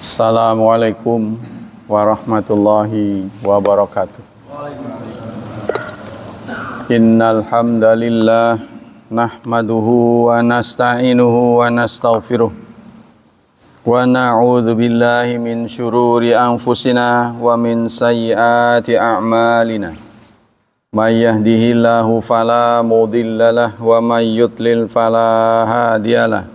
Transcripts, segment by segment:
Assalamualaikum warahmatullahi wabarakatuh. Innal hamdalillah nahmaduhu wa nasta'inuhu wa nastaghfiruh wa na'udzu billahi min syururi anfusina wa min sayyiati a'malina. May yahdihillahu fala mudhillalah wa may yudlil fala hadiyalah.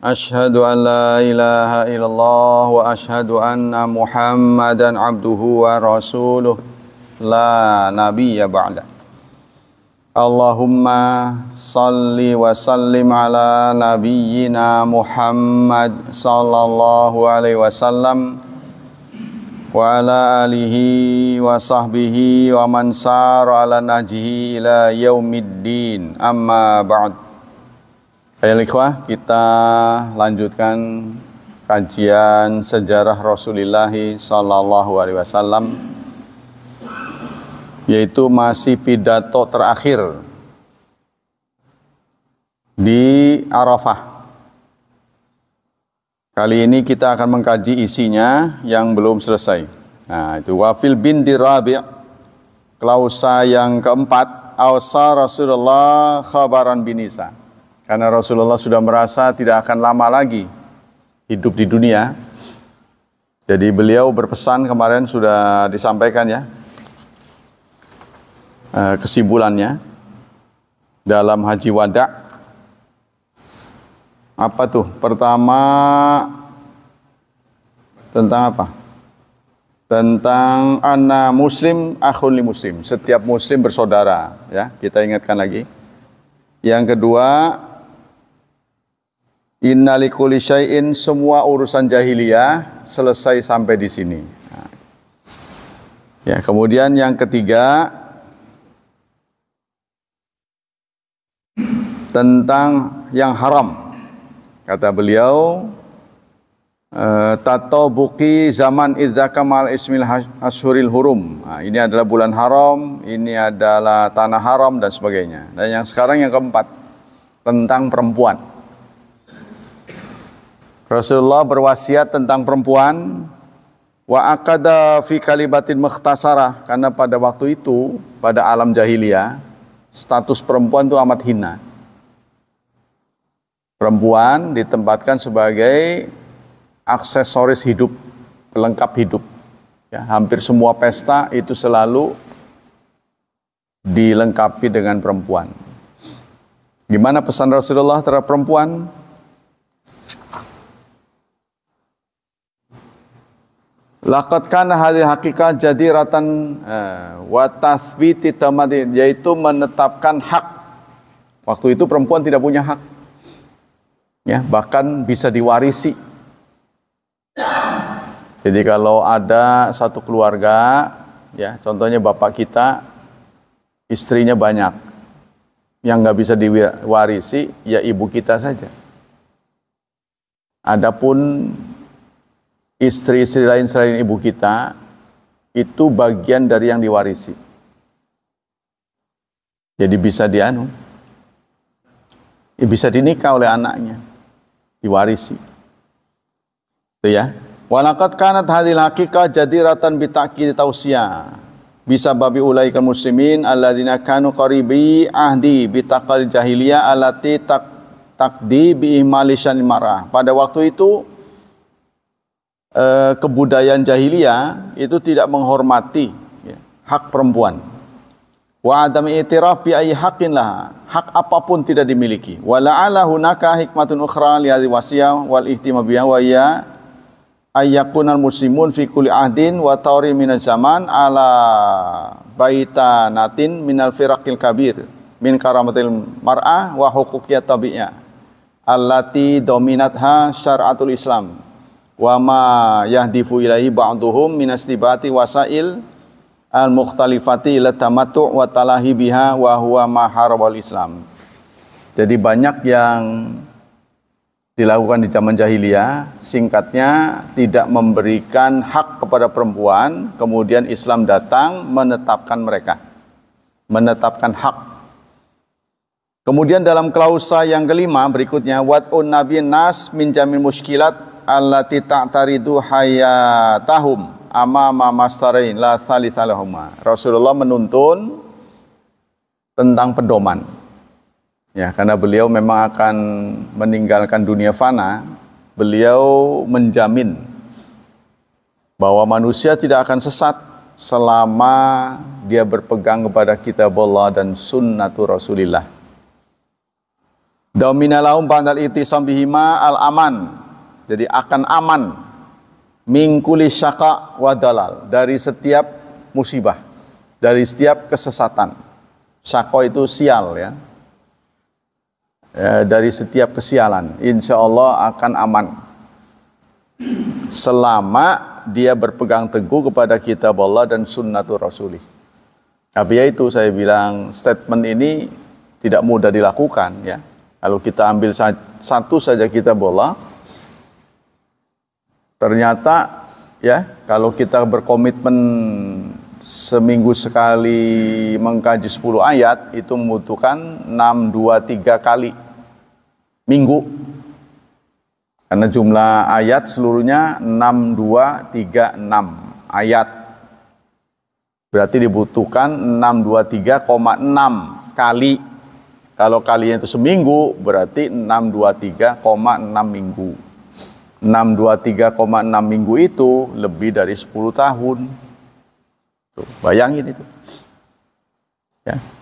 Ashhadu an la ilaha illallah wa ashhadu anna Muhammadan abduhu wa rasuluh la nabiyya ba'da. Allahumma salli wa sallim ala nabiyyina Muhammad sallallahu alaihi wasallam wa ala alihi wa sahbihi wa man sara ala nahjihi ila yaumiddin, amma ba'd. Baiklah ikhwah, kita lanjutkan kajian sejarah Rasulullah sallallahu alaihi wasallam, yaitu masih pidato terakhir di Arafah. Kali ini kita akan mengkaji isinya yang belum selesai. Nah, itu wafil binti Rabi', klausa yang keempat, awsa Rasulullah khabaran binisa. Karena Rasulullah sudah merasa tidak akan lama lagi hidup di dunia. Jadi beliau berpesan, kemarin sudah disampaikan ya kesimpulannya dalam Haji Wada. Apa tuh? Pertama tentang apa? Tentang anna muslim akhun li muslim. Setiap muslim bersaudara, ya. Kita ingatkan lagi. Yang kedua, inna likulli syai'in, semua urusan jahiliyah selesai sampai di sini. Nah. Ya, kemudian yang ketiga tentang yang haram. Kata beliau, tatabuqi zaman idza kamal ismil ashuril hurum. Nah, ini adalah bulan haram, ini adalah tanah haram dan sebagainya. Dan yang sekarang yang keempat tentang perempuan. Rasulullah berwasiat tentang perempuan, wa aqada fi kalimatin mukhtasarah, karena pada waktu itu pada alam jahiliyah status perempuan itu amat hina. Perempuan ditempatkan sebagai aksesoris hidup, pelengkap hidup. Ya, hampir semua pesta itu selalu dilengkapi dengan perempuan. Gimana pesan Rasulullah terhadap perempuan? Laqad kana hadhihi haqiqah jadiratan wa tathbiti tamadin, yaitu menetapkan hak. Waktu itu perempuan tidak punya hak. Ya, bahkan bisa diwarisi. Jadi kalau ada satu keluarga, ya, contohnya bapak kita, istrinya banyak. Yang nggak bisa diwarisi ya ibu kita saja. Adapun istri-istri lain selain ibu kita, itu bagian dari yang diwarisi. Jadi bisa bisa dinikah oleh anaknya, diwarisi. Itu ya. Walaqad kanat hadhil haqiqah jadiratan bi ta'kid tausiyah. Bisa babi ulaikal muslimin alladzina kanu qaribi ahdi bi taqal jahiliyah allati taqdi bi ihmali syanil mar'ah. Pada waktu itu kebudayaan jahiliyah itu tidak menghormati ya, hak perempuan. Wa adam i'tiraf bi ayyi haqqin laha, hak apapun tidak dimiliki. Wa la'ala hunaka hikmatun ukhra li hadhihi wasiyah wal ihtimam biha wa ya ayyakunal muslimun fi kulli ahdin wa tawri minaz zaman ala baitanatin minal firaqil kabir min karamatil mar'ah wa huquqiyat tabi'iyah allati dominatha syar'atul Islam wa ma yahdifu ilaihi ba'duhum minastibati wasail al-mukhtalifati ila tamattu' wa talahi biha wa huwa ma harabal Islam. Jadi banyak yang dilakukan di zaman jahiliyah, singkatnya tidak memberikan hak kepada perempuan, kemudian Islam datang menetapkan mereka, menetapkan hak. Kemudian dalam klausa yang kelima berikutnya, wat'un nabiyyin nas min jamil muskilat allati ta'taridu hayatahum amama masarain la salisalahuma. Rasulullah menuntun tentang pedoman. Ya, karena beliau memang akan meninggalkan dunia fana, beliau menjamin bahwa manusia tidak akan sesat selama dia berpegang kepada kitab Allah dan sunnatur Rasulillah. Dominalahum ba'dal itisam bihima al-aman. Jadi akan aman min kulli syaqa wa dalal, dari setiap musibah, dari setiap kesesatan. Syaqa itu sial ya. Dari setiap kesialan, insya Allah akan aman selama dia berpegang teguh kepada kitab Allah dan sunnatur Rasulih. Tapi ya itu saya bilang, statement ini tidak mudah dilakukan ya. Kalau kita ambil satu saja kitab Allah, ternyata ya kalau kita berkomitmen seminggu sekali mengkaji 10 ayat, itu membutuhkan 6-2-3 kali minggu. Karena jumlah ayat seluruhnya 6-2-3-6 ayat. Berarti dibutuhkan 6-2-3,6 kali. Kalau kalinya itu seminggu, berarti 6-2-3,6 minggu. 6-2-3,6 minggu itu lebih dari 10 tahun. Tuh, bayangin itu.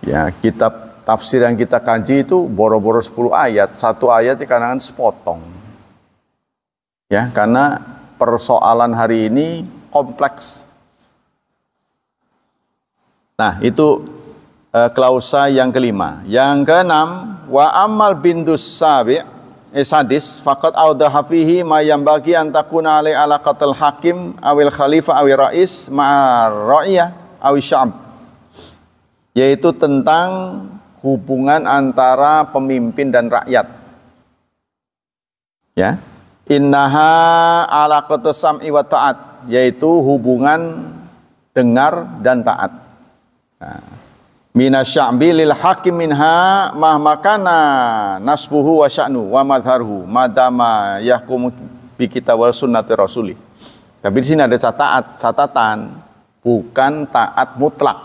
Ya, kitab tafsir yang kita kaji itu boro-boro 10 ayat. Satu ayat kadang-kadang sepotong. Ya, karena persoalan hari ini kompleks. Nah, itu klausa yang kelima. Yang keenam, wa amal bindus sadis faqad awdaha fihi ma yambagi an takuna alai alaqatul hakim awil khalifah awil rais ma'ar ra'iyah awil sya'ab, yaitu tentang hubungan antara pemimpin dan rakyat. Ya, innaha alaqatus sam'i wa ta'at, yaitu hubungan dengar dan taat. Nah, minasya'bi lil hakim minha mahmakana nasbuhu wa sya'nu wa madharhu madama yahkumu bi kitab wal sunnati rasuli. Tapi di sini ada catatan, bukan taat mutlak.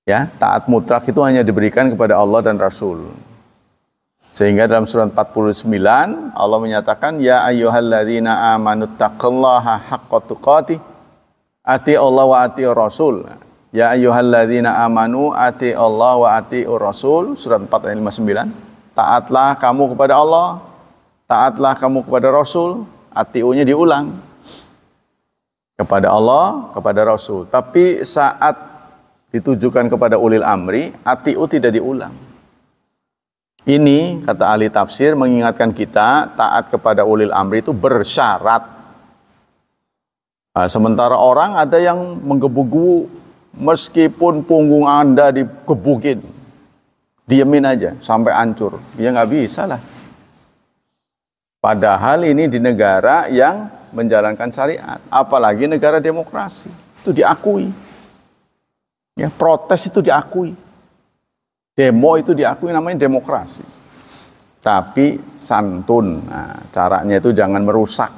Ya, taat mutlak itu hanya diberikan kepada Allah dan Rasul. Sehingga dalam surat 49 Allah menyatakan ya ayyuhalladzina amanu taqullaha haqqa tuqatih ati Allah wa ati Rasul. Ya ayyuhalladzina amanu ati Allah wa ati Rasul, surat 4 ayat 59. Taatlah kamu kepada Allah, taatlah kamu kepada Rasul. Ati-nya diulang. Kepada Allah, kepada Rasul. Tapi saat ditujukan kepada ulil amri, ati-u tidak diulang. Ini kata ahli tafsir mengingatkan kita taat kepada ulil amri itu bersyarat. Nah, sementara orang ada yang menggebu-gebu meskipun punggung Anda digebukin, diamin aja sampai hancur. Ya nggak bisa lah. Padahal ini di negara yang menjalankan syariat, apalagi negara demokrasi, itu diakui. Ya, protes itu diakui. Demo itu diakui, namanya demokrasi. Tapi santun, nah, caranya itu jangan merusak.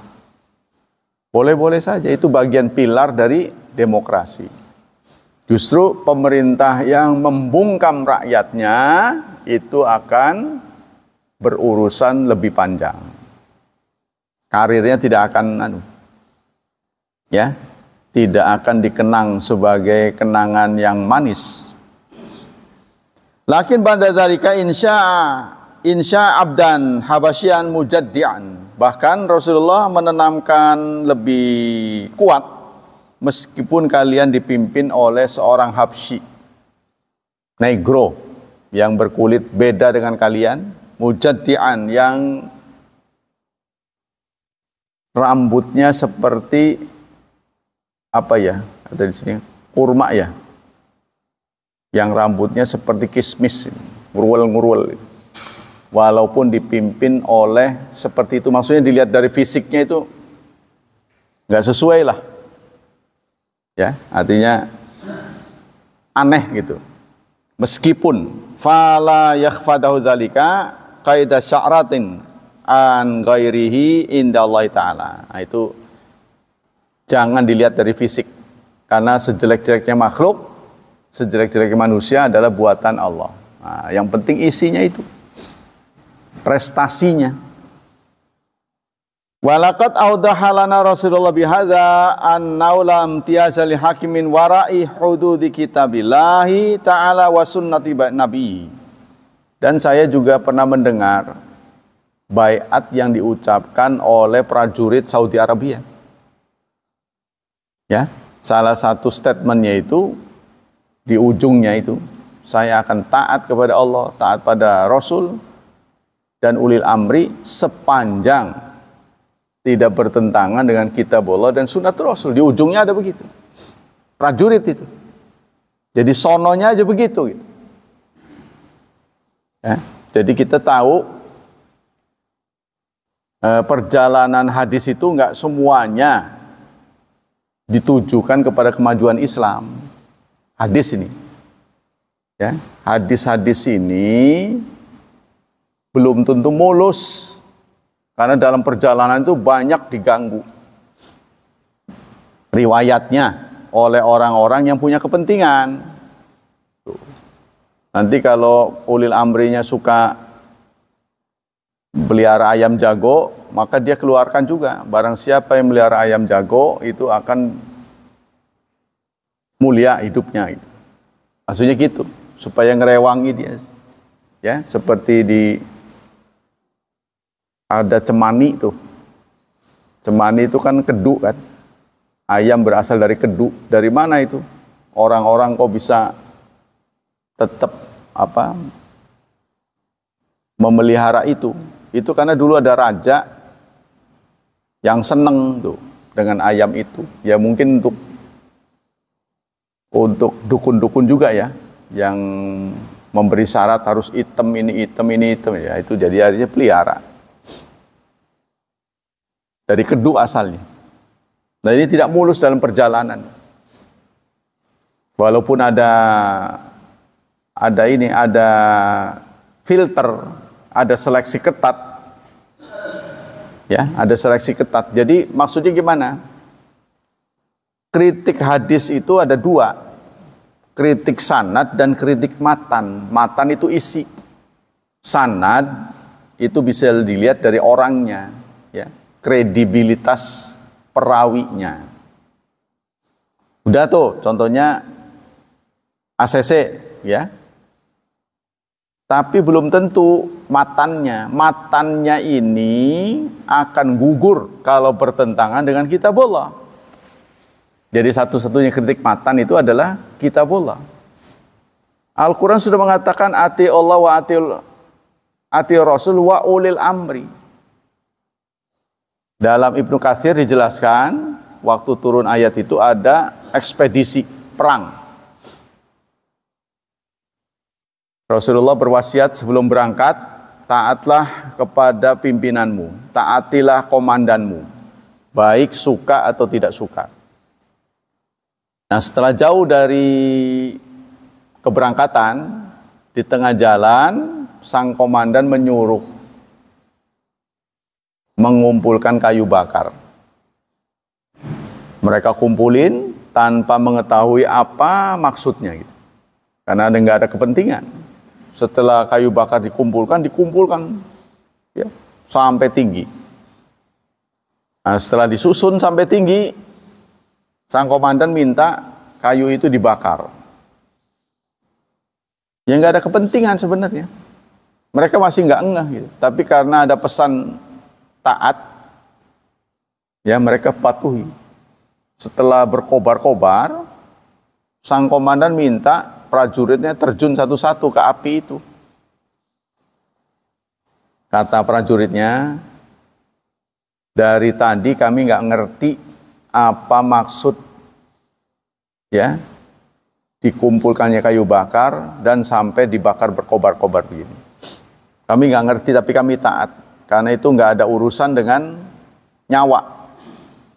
Boleh-boleh saja, itu bagian pilar dari demokrasi. Justru pemerintah yang membungkam rakyatnya itu akan berurusan lebih panjang. Karirnya tidak akan tidak akan dikenang sebagai kenangan yang manis. Lakin pada dzalika insya abdan habasyian mujaddian. Bahkan Rasulullah menanamkan lebih kuat, meskipun kalian dipimpin oleh seorang Habsyi, negro, yang berkulit beda dengan kalian, mujaddian, yang rambutnya seperti apa ya, kata di sini kurma ya, yang rambutnya seperti kismis, ngurwel-ngurwel. Walaupun dipimpin oleh seperti itu, maksudnya dilihat dari fisiknya itu nggak sesuai lah. Ya, artinya aneh gitu. Meskipun fala yakhfadahu dzalika qaida sya'ratin an ghairihi indallahi ta'ala. Nah, itu jangan dilihat dari fisik. Karena sejelek-jeleknya makhluk, sejelek-jeleknya manusia adalah buatan Allah. Nah, yang penting isinya itu. Prestasinya. Walaqad awdaha lana Rasulullah bihadza annahu lam tiyaza li hakimin wara'i hududi kitabillahi ta'ala wa sunnati nabi. Dan saya juga pernah mendengar baiat yang diucapkan oleh prajurit Saudi Arabia. Ya, salah satu statementnya itu di ujungnya itu, saya akan taat kepada Allah, taat pada Rasul dan ulil amri sepanjang tidak bertentangan dengan kitab Allah dan sunnah Rasul. Di ujungnya ada begitu. Prajurit itu. Jadi sononya aja begitu. Gitu. Ya, jadi kita tahu perjalanan hadis itu enggak semuanya ditujukan kepada kemajuan Islam. Hadis ini. Ya, hadis-hadis ini belum tentu mulus. Karena dalam perjalanan itu banyak diganggu riwayatnya oleh orang-orang yang punya kepentingan. Nanti kalau ulil amrinya suka pelihara ayam jago, maka dia keluarkan juga. Barang siapa yang melihara ayam jago, itu akan mulia hidupnya. Maksudnya gitu, supaya ngerewangi dia. Ya, seperti ada cemani tuh. Cemani itu kan kedu kan. Ayam berasal dari kedu. Dari mana itu? Orang-orang kok bisa tetap memelihara itu? Itu karena dulu ada raja yang seneng tuh dengan ayam itu. Ya mungkin untuk dukun-dukun juga ya, yang memberi syarat harus hitam ini hitam ini hitam ya, itu jadi akhirnya pelihara. Dari kedu asalnya. Nah ini tidak mulus dalam perjalanan. Walaupun ada filter, ada seleksi ketat. Ya, ada seleksi ketat. Jadi maksudnya gimana? Kritik hadis itu ada dua. Kritik sanad dan kritik matan. Matan itu isi. Sanad itu bisa dilihat dari orangnya, ya. Kredibilitas perawinya. Udah tuh contohnya ACC ya. Tapi belum tentu matannya. Matannya ini akan gugur kalau bertentangan dengan kitabullah. Jadi satu-satunya kritik matan itu adalah kitabullah. Al-Quran sudah mengatakan ati Allah wa ati Rasul wa ulil amri. Dalam Ibnu Katsir dijelaskan, waktu turun ayat itu ada ekspedisi perang. Rasulullah berwasiat sebelum berangkat, taatlah kepada pimpinanmu, taatilah komandanmu, baik suka atau tidak suka. Nah setelah jauh dari keberangkatan, di tengah jalan, sang komandan menyuruh mengumpulkan kayu bakar. Mereka kumpulin tanpa mengetahui apa maksudnya gitu. Karena nggak ada kepentingan. Setelah kayu bakar dikumpulkan ya, sampai tinggi. Nah, setelah disusun sampai tinggi, sang komandan minta kayu itu dibakar. Ya nggak ada kepentingan sebenarnya. Mereka masih nggak ngeh gitu. Tapi karena ada pesan taat, ya mereka patuhi. Setelah berkobar-kobar, sang komandan minta prajuritnya terjun satu-satu ke api itu. Kata prajuritnya, dari tadi kami nggak ngerti apa maksud ya dikumpulkannya kayu bakar dan sampai dibakar berkobar-kobar begini. Kami nggak ngerti tapi kami taat. Karena itu nggak ada urusan dengan nyawa.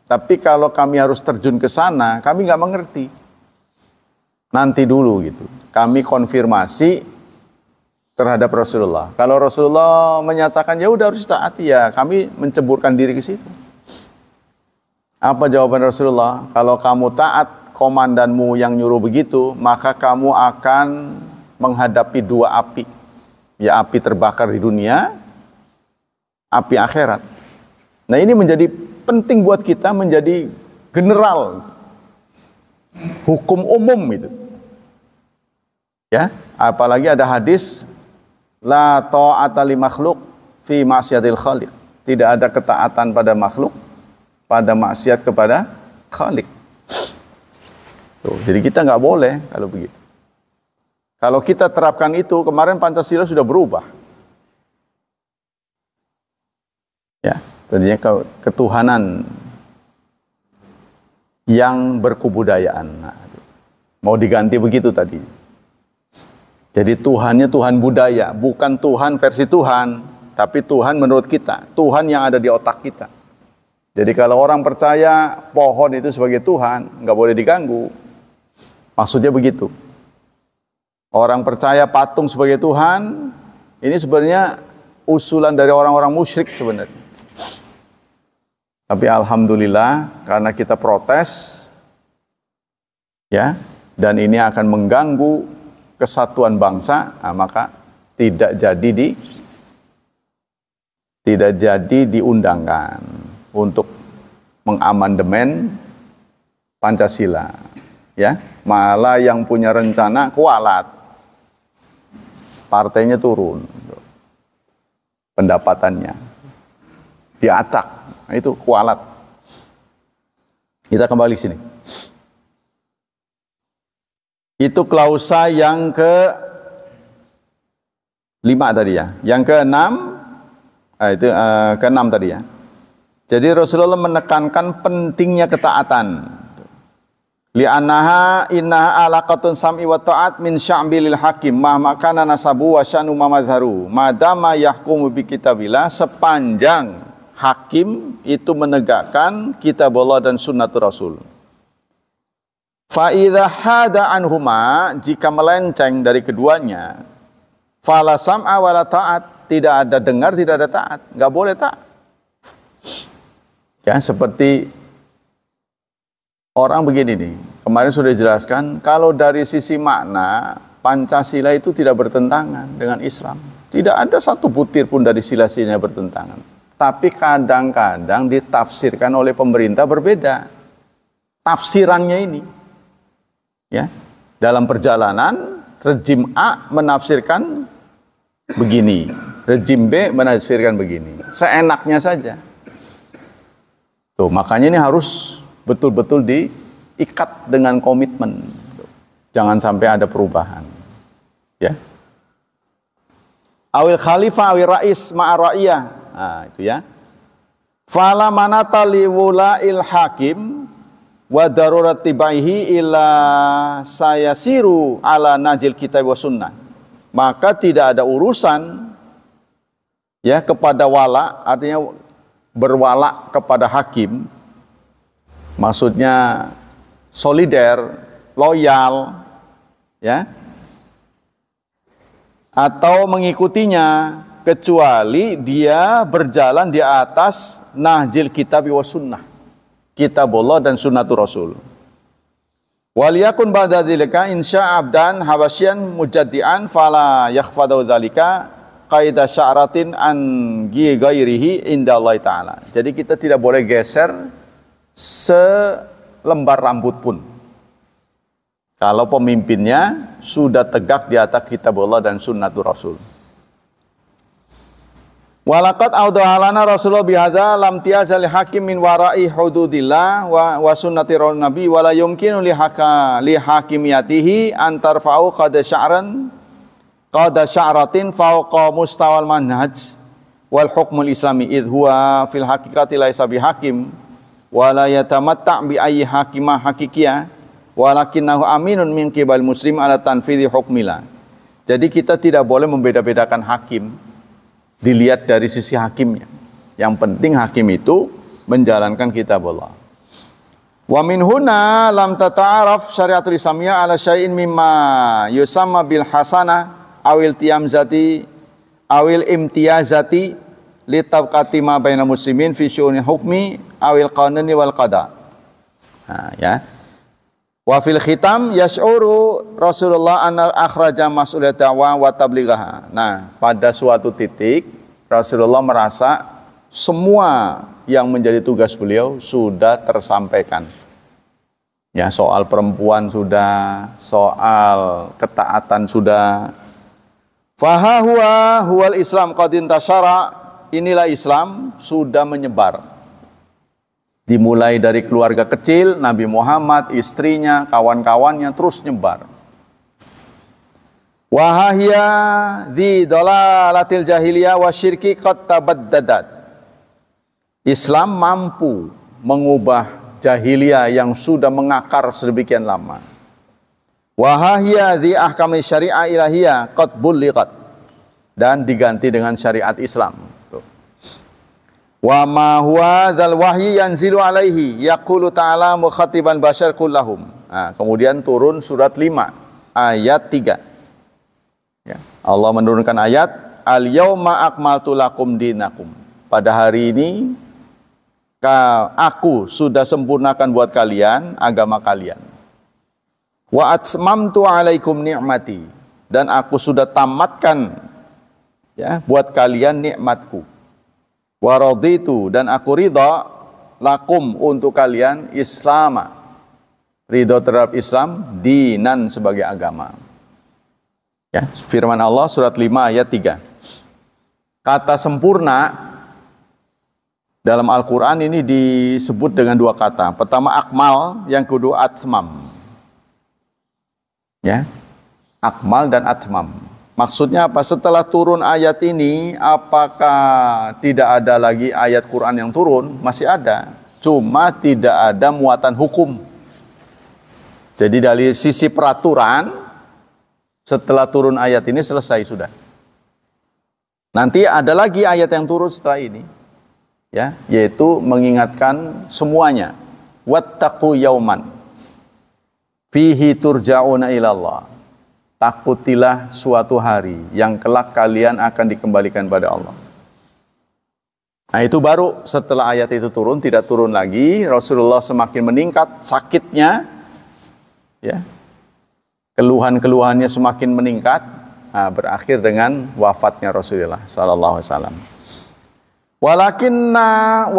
Tapi kalau kami harus terjun ke sana, kami nggak mengerti. Nanti dulu gitu. Kami konfirmasi terhadap Rasulullah. Kalau Rasulullah menyatakan ya udah harus taati, ya kami menceburkan diri ke situ. Apa jawaban Rasulullah? Kalau kamu taat komandanmu yang nyuruh begitu, maka kamu akan menghadapi dua api. Ya api terbakar di dunia, api akhirat. Nah ini menjadi penting buat kita menjadi general hukum umum itu. Ya, apalagi ada hadis la ta'ata li makhluk fi ma'siyatil khaliq. Tidak ada ketaatan pada makhluk pada maksiat kepada Khalik. Tuh, jadi kita nggak boleh kalau begitu. Kalau kita terapkan itu, kemarin Pancasila sudah berubah. Ya, tadinya ketuhanan yang berkebudayaan. Nah, mau diganti begitu tadi. Jadi Tuhannya Tuhan budaya, bukan Tuhan versi Tuhan, tapi Tuhan menurut kita, Tuhan yang ada di otak kita. Jadi kalau orang percaya pohon itu sebagai Tuhan, nggak boleh diganggu. Maksudnya begitu. Orang percaya patung sebagai Tuhan, ini sebenarnya usulan dari orang-orang musyrik sebenarnya. Tapi alhamdulillah karena kita protes, ya, dan ini akan mengganggu kesatuan bangsa, nah, maka tidak jadi diundangkan untuk mengamandemen Pancasila, ya. Malah yang punya rencana kualat, partainya turun, pendapatannya diacak, nah, itu kualat. Kita kembali sini. Itu klausa yang ke-5 tadi ya. Yang ke-6, itu ke-6 tadi ya. Jadi Rasulullah menekankan pentingnya ketaatan. Li'annaha innaha alaqatun sam'i wa ta'at min sya'bilil hakim mahma kana nasabu wa sya'nu ma madharu madama yahkumu bi kitabillah, sepanjang hakim itu menegakkan kitab Allah dan sunnatul Rasul. Fa idza hada anhuma, jika melenceng dari keduanya, fala sam'a wala ta'at, tidak ada dengar, tidak ada taat, enggak boleh taat. Ya, seperti orang begini nih, kemarin sudah dijelaskan, kalau dari sisi makna Pancasila itu tidak bertentangan dengan Islam. Tidak ada satu butir pun dari sila-silanya bertentangan. Tapi kadang-kadang ditafsirkan oleh pemerintah berbeda. Tafsirannya ini. Ya, dalam perjalanan rejim A menafsirkan begini, rejim B menafsirkan begini, seenaknya saja. Tuh, makanya ini harus betul-betul diikat dengan komitmen. Jangan sampai ada perubahan. Ya. Awil khalifah awil rais ma'a ra'iyah. Nah, itu ya. Fala manata liwula'il hakim wa darurat tibaihi ila sayasiru ala najil kitab wa sunnah. Maka tidak ada urusan ya kepada wala, artinya berwala kepada hakim, maksudnya solider, loyal, ya, atau mengikutinya, kecuali dia berjalan di atas nahjil kitab wa sunnah, kitab Allah dan sunnatul Rasul. Waliyakun ba'da dzalika insya abdan habasyan mujaddian fala yakhfadu dzalika qaida sya'ratin an ghairihi indallahi ta'ala. Jadi kita tidak boleh geser selembar rambut pun kalau pemimpinnya sudah tegak di atas kitab Allah dan sunnatul Rasul. Walaqad awdahalana Rasulullah bihadza lam tiyazal hakim min wara'i hududillah wa sunnati nabi wa la yumkinu li hakimiyatihi an tarfa'u qada sya'ratin fawqa mustawal manhaj wal hukmul islami idh huwa fil haqiqati laisa bihakim wa la yatamatta' bi ayyi hakimah hakikiyah walakinnahu aminun min qibal muslim ala tanfidhi hukmila. Jadi kita tidak boleh membeda-bedakan hakim dilihat dari sisi hakimnya. Yang penting hakim itu menjalankan kitab Allah. Wa min huna lam tata'araf syariatul islamiyah ala syai'in mimma yusamma bil hasanah awil tiamzati awil imtiyazati litabqati ma bainal muslimin fi syu'unil hukmi awil qanuni wal qada. Nah, ya. Wa fil khitam yash'uru Rasulullah anna akhraja mas'uliyat da'wah wa tablighaha. Nah, pada suatu titik Rasulullah merasa semua yang menjadi tugas beliau sudah tersampaikan. Ya, soal perempuan sudah, soal ketaatan sudah. Faha huwal Islam qad intasyara, inilah Islam sudah menyebar. Dimulai dari keluarga kecil, Nabi Muhammad, istrinya, kawan-kawannya terus nyebar. Wahahya dzi dalalatil jahiliyah wa syirki qad tabaddadat. Islam mampu mengubah jahiliyah yang sudah mengakar sedemikian lama. Wahahya dzi ahkami syariah ilahiyah qad bullighat, dan diganti dengan syariat Islam. Wa ma huwa dzal wahyi yanzilu alaihi yaqulu ta'ala mukhatiban bashar kullahum. Nah, kemudian turun surat 5 ayat 3. Ya, Allah menurunkan ayat al yauma akmaltu lakum dinakum. Pada hari ini aku sudah sempurnakan buat kalian agama kalian. Wa atmamtu alaikum ni'mati, dan aku sudah tamatkan ya buat kalian nikmatku. Wa raditu, dan aku ridha lakum untuk kalian Islam, ridha terhadap Islam, dinan sebagai agama. Ya, firman Allah surat 5 ayat 3. Kata sempurna dalam Al-Qur'an ini disebut dengan dua kata. Pertama akmal, yang kedua atmam. Ya. Akmal dan atmam. Maksudnya apa? Setelah turun ayat ini, apakah tidak ada lagi ayat Quran yang turun? Masih ada, cuma tidak ada muatan hukum. Jadi dari sisi peraturan, setelah turun ayat ini selesai sudah. Nanti ada lagi ayat yang turun setelah ini, ya, yaitu mengingatkan semuanya. Wattaqu yauman fihi turja'una ilallah. Takutilah suatu hari yang kelak kalian akan dikembalikan pada Allah. Nah, itu baru setelah ayat itu turun, tidak turun lagi, Rasulullah semakin meningkat sakitnya, ya, keluhan-keluhannya semakin meningkat, nah, berakhir dengan wafatnya Rasulullah sallallahu alaihi wasallam. Walakinnahu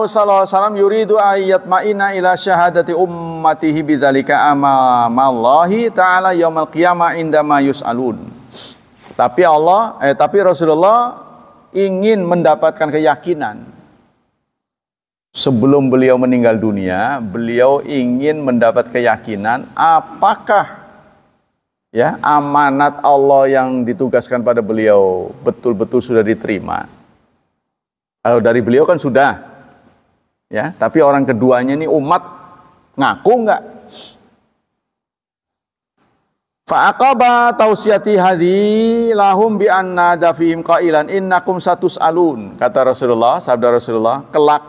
sallallahu alaihi wasallam yuridu ayat ma'ina ila syahadati ummatihi bidzalika amamallahi ta'ala yaumil qiyamah indama yus'alun. Tapi Rasulullah ingin mendapatkan keyakinan. Sebelum beliau meninggal dunia, beliau ingin mendapat keyakinan apakah ya amanat Allah yang ditugaskan pada beliau betul-betul sudah diterima. Kalau dari beliau kan sudah, ya. Tapi orang keduanya ini umat ngaku enggak? Fa'aqaba tausiyati hadi lahum bi anna dafihim qailan innakum satus'alun. Kata Rasulullah, sabda Rasulullah, kelak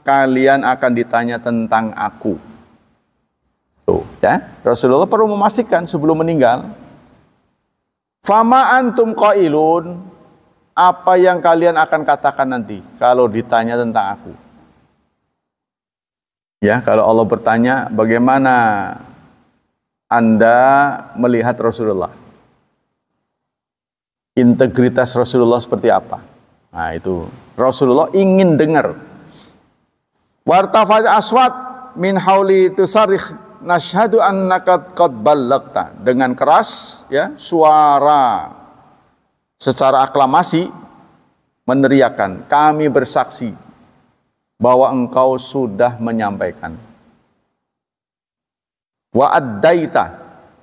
kalian akan ditanya tentang aku. Tuh, ya. Rasulullah perlu memastikan sebelum meninggal. Fama antum qailun, apa yang kalian akan katakan nanti kalau ditanya tentang aku? Ya, kalau Allah bertanya, bagaimana Anda melihat Rasulullah? Integritas Rasulullah seperti apa? Nah, itu Rasulullah ingin dengar. Wartafat aswat min hauli tusarikh nashhadu annaka qad ballagta. Dengan keras, ya, suara secara aklamasi meneriakan, kami bersaksi bahwa engkau sudah menyampaikan. Wa addaita,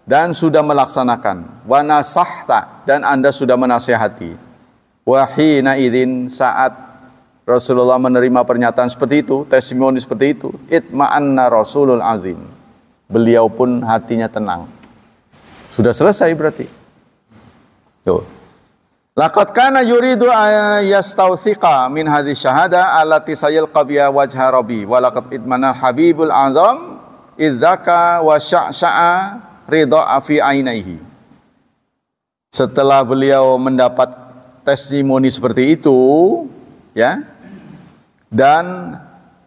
dan sudah melaksanakan. Wa nasahta, dan Anda sudah menasihati. Wa hina idzin, saat Rasulullah menerima pernyataan seperti itu, testimoni seperti itu, itma'anna Rasulul Azim, beliau pun hatinya tenang. Sudah selesai berarti. Tuh. Laqad kana yuridu yastawthiqa min hadhihi syahada allati sayalqa biha wajha rabbi wa laqad idmana habibul azam idzaka wa sya'sha'a ridha fi ainaihi. Setelah beliau mendapat testimoni seperti itu, ya, dan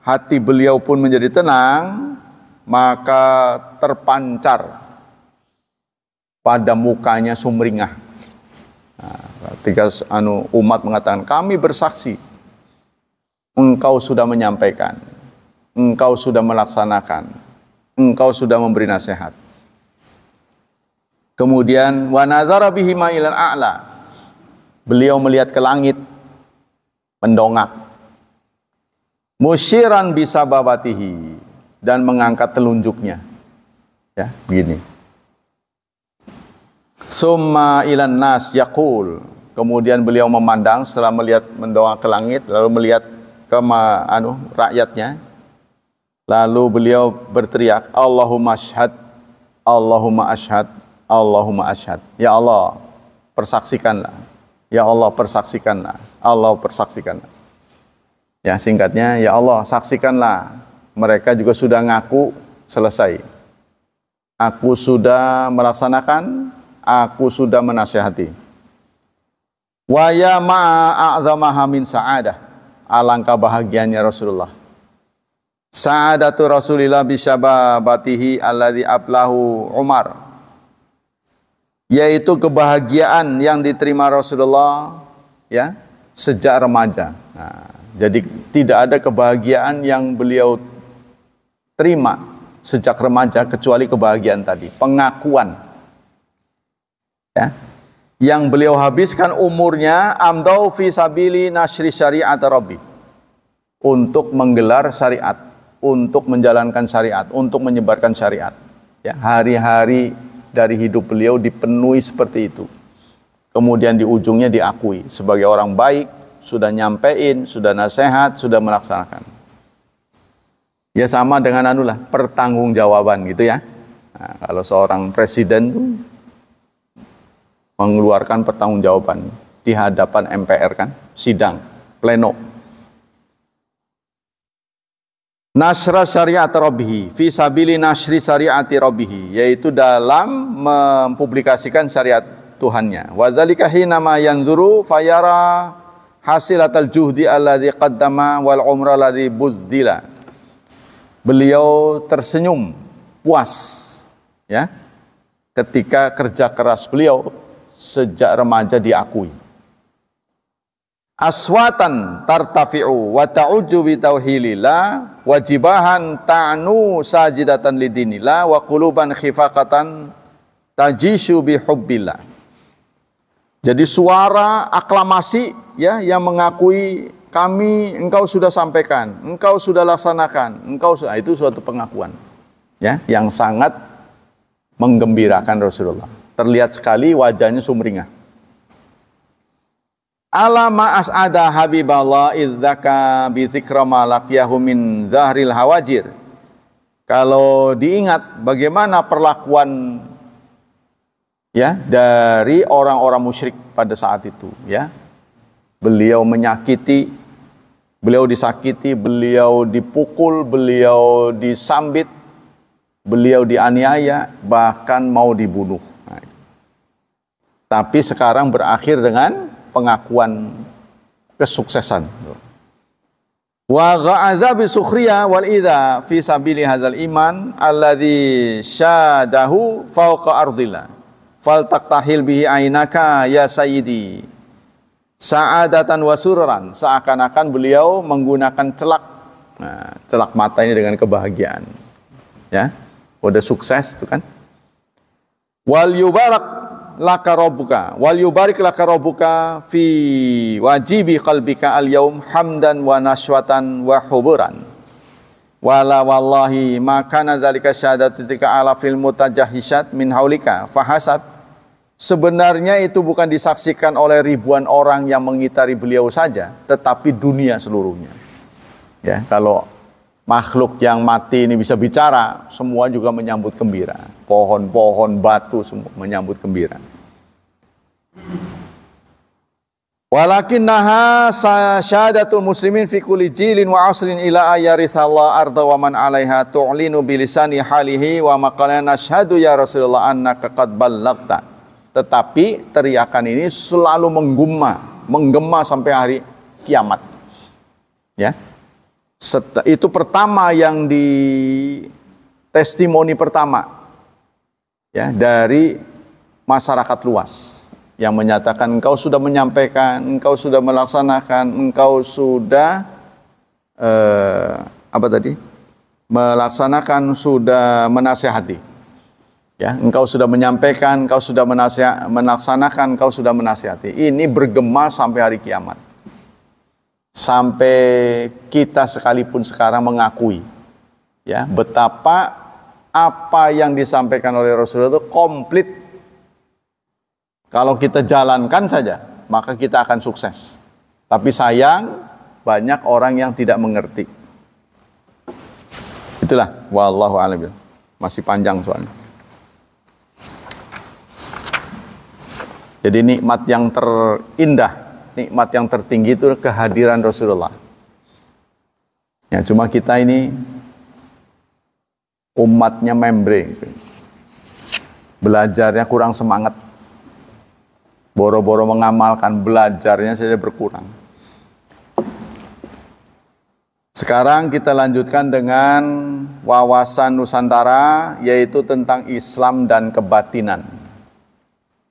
hati beliau pun menjadi tenang, maka terpancar pada mukanya sumringah. Nah, ketika umat mengatakan, kami bersaksi, engkau sudah menyampaikan, engkau sudah melaksanakan, engkau sudah memberi nasihat. Kemudian wa nazara bihi ilal a'la. Beliau melihat ke langit, mendongak. Musyiran bisababatihi, dan mengangkat telunjuknya. Ya, begini. Summa ilan nas yaqul. Kemudian beliau memandang setelah melihat mendongak ke langit, lalu melihat ke rakyatnya. Lalu beliau berteriak, Allahumma ashhad, Allahumma ashhad, Allahumma ashhad. Ya Allah, persaksikanlah. Ya Allah, persaksikanlah. Allah persaksikanlah. Ya, singkatnya, ya Allah, saksikanlah. Mereka juga sudah ngaku selesai. Aku sudah melaksanakan, aku sudah menasihati. Wa ya ma'a'zamaha min sa'adah. Alangkah bahagianya Rasulullah. Sa'adatu Rasulillah bisyababatihi alladhi ablahu Umar. Yaitu kebahagiaan yang diterima Rasulullah, ya, sejak remaja. Nah, jadi tidak ada kebahagiaan yang beliau terima sejak remaja kecuali kebahagiaan tadi, pengakuan. Ya. Yang beliau habiskan umurnya amdau fi sabili nasri syariat Rabbi, untuk menggelar syariat, untuk menjalankan syariat, untuk menyebarkan syariat. Ya, hari-hari dari hidup beliau dipenuhi seperti itu. Kemudian di ujungnya diakui sebagai orang baik, sudah nyampein, sudah nasihat, sudah melaksanakan. Ya sama dengan pertanggungjawaban gitu ya. Nah, kalau seorang presiden tuh mengeluarkan pertanggungjawaban di hadapan MPR kan, sidang, pleno. Nasra syariat Rabbihi, fi sabili nasri syariati Rabbihi, yaitu dalam mempublikasikan syariat Tuhannya. Wa dzalika hina ma yanzuru fayara hasilatal juhdi alladzi qaddama wal umra alladzi buddila. Beliau tersenyum puas, ya, ketika kerja keras beliau sejak remaja diakui. Aswatan tartafi'u wa ta'uju bi tauhilillah wajibahan ta'nu sajidatan lidinillah wa quluban khifaqatan tajishu bi hubbillah. Jadi suara aklamasi, ya, yang mengakui kami, engkau sudah sampaikan, engkau sudah laksanakan, engkau sudah, itu suatu pengakuan, ya, yang sangat menggembirakan Rasulullah. Terlihat sekali wajahnya sumringah. Alama as'ada habiballah idzaka bi dzikra ma laqiyahu min zahril hawajir. Kalau diingat bagaimana perlakuan, ya, dari orang-orang musyrik pada saat itu, ya. Beliau menyakiti, beliau disakiti, beliau dipukul, beliau disambit, beliau dianiaya, bahkan mau dibunuh. Nah, tapi sekarang berakhir dengan pengakuan kesuksesan. Wa gha'adza bi sukhriya wal idza fi sabili hadzal iman alladzi syadahu fawqa ardillah faltaqtahil bihi ainaka ya sayyidi sa'adatan wa surran. Seakan-akan beliau menggunakan celak. Nah, celak mata ini dengan kebahagiaan. Ya, udah sukses itu kan. Wal yubarak laka rabbuka wal yubarik laka rabbuka fi wajibi qalbika al yaum hamdan wa nashwatan wa huburan wala wallahi ma kana dzalika syahadatika ala fil mutajahisat min haulika fahasab. Sebenarnya itu bukan disaksikan oleh ribuan orang yang mengitari beliau saja, tetapi dunia seluruhnya. Ya, kalau makhluk yang mati ini bisa bicara, semua juga menyambut gembira. Pohon-pohon, batu semua menyambut gembira. Walakinnaha syahadatul muslimin fi kulli jilin wa asrin ila ayarithallah arda wa man 'alaiha tu'linu bilisani halihi wa maqalana nashhadu ya Rasulullah annaka qad ballaghta. tetapi teriakan ini selalu menggema sampai hari kiamat. Ya. Itu pertama yang di testimoni pertama ya dari masyarakat luas yang menyatakan engkau sudah menyampaikan, engkau sudah melaksanakan, engkau sudah melaksanakan, sudah menasihati. Ya, engkau sudah menyampaikan, engkau sudah melaksanakan, engkau sudah menasihati. Ini bergema sampai hari kiamat. Sampai kita sekalipun sekarang mengakui ya betapa apa yang disampaikan oleh Rasulullah itu komplit. Kalau kita jalankan saja, maka kita akan sukses. Tapi sayang, banyak orang yang tidak mengerti. Itulah, wallahu a'lam. Masih panjang soalnya. Jadi nikmat yang terindah, nikmat yang tertinggi itu kehadiran Rasulullah. Ya, cuma kita ini umatnya membre. Belajarnya kurang semangat. Boro-boro mengamalkan, belajarnya saja berkurang. Sekarang kita lanjutkan dengan wawasan Nusantara, yaitu tentang Islam dan kebatinan.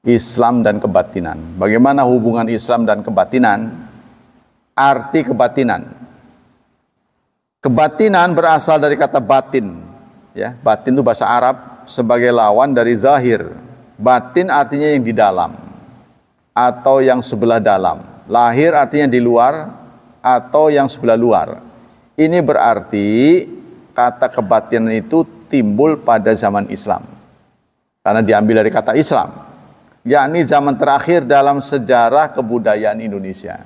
Islam dan kebatinan. Bagaimana hubungan Islam dan kebatinan? Arti kebatinan. Kebatinan berasal dari kata batin. Ya, batin itu bahasa Arab sebagai lawan dari zahir. Batin artinya yang di dalam atau yang sebelah dalam. Lahir artinya di luar atau yang sebelah luar. Ini berarti kata kebatinan itu timbul pada zaman Islam. Karena diambil dari kata Islam. Yakni zaman terakhir dalam sejarah kebudayaan Indonesia.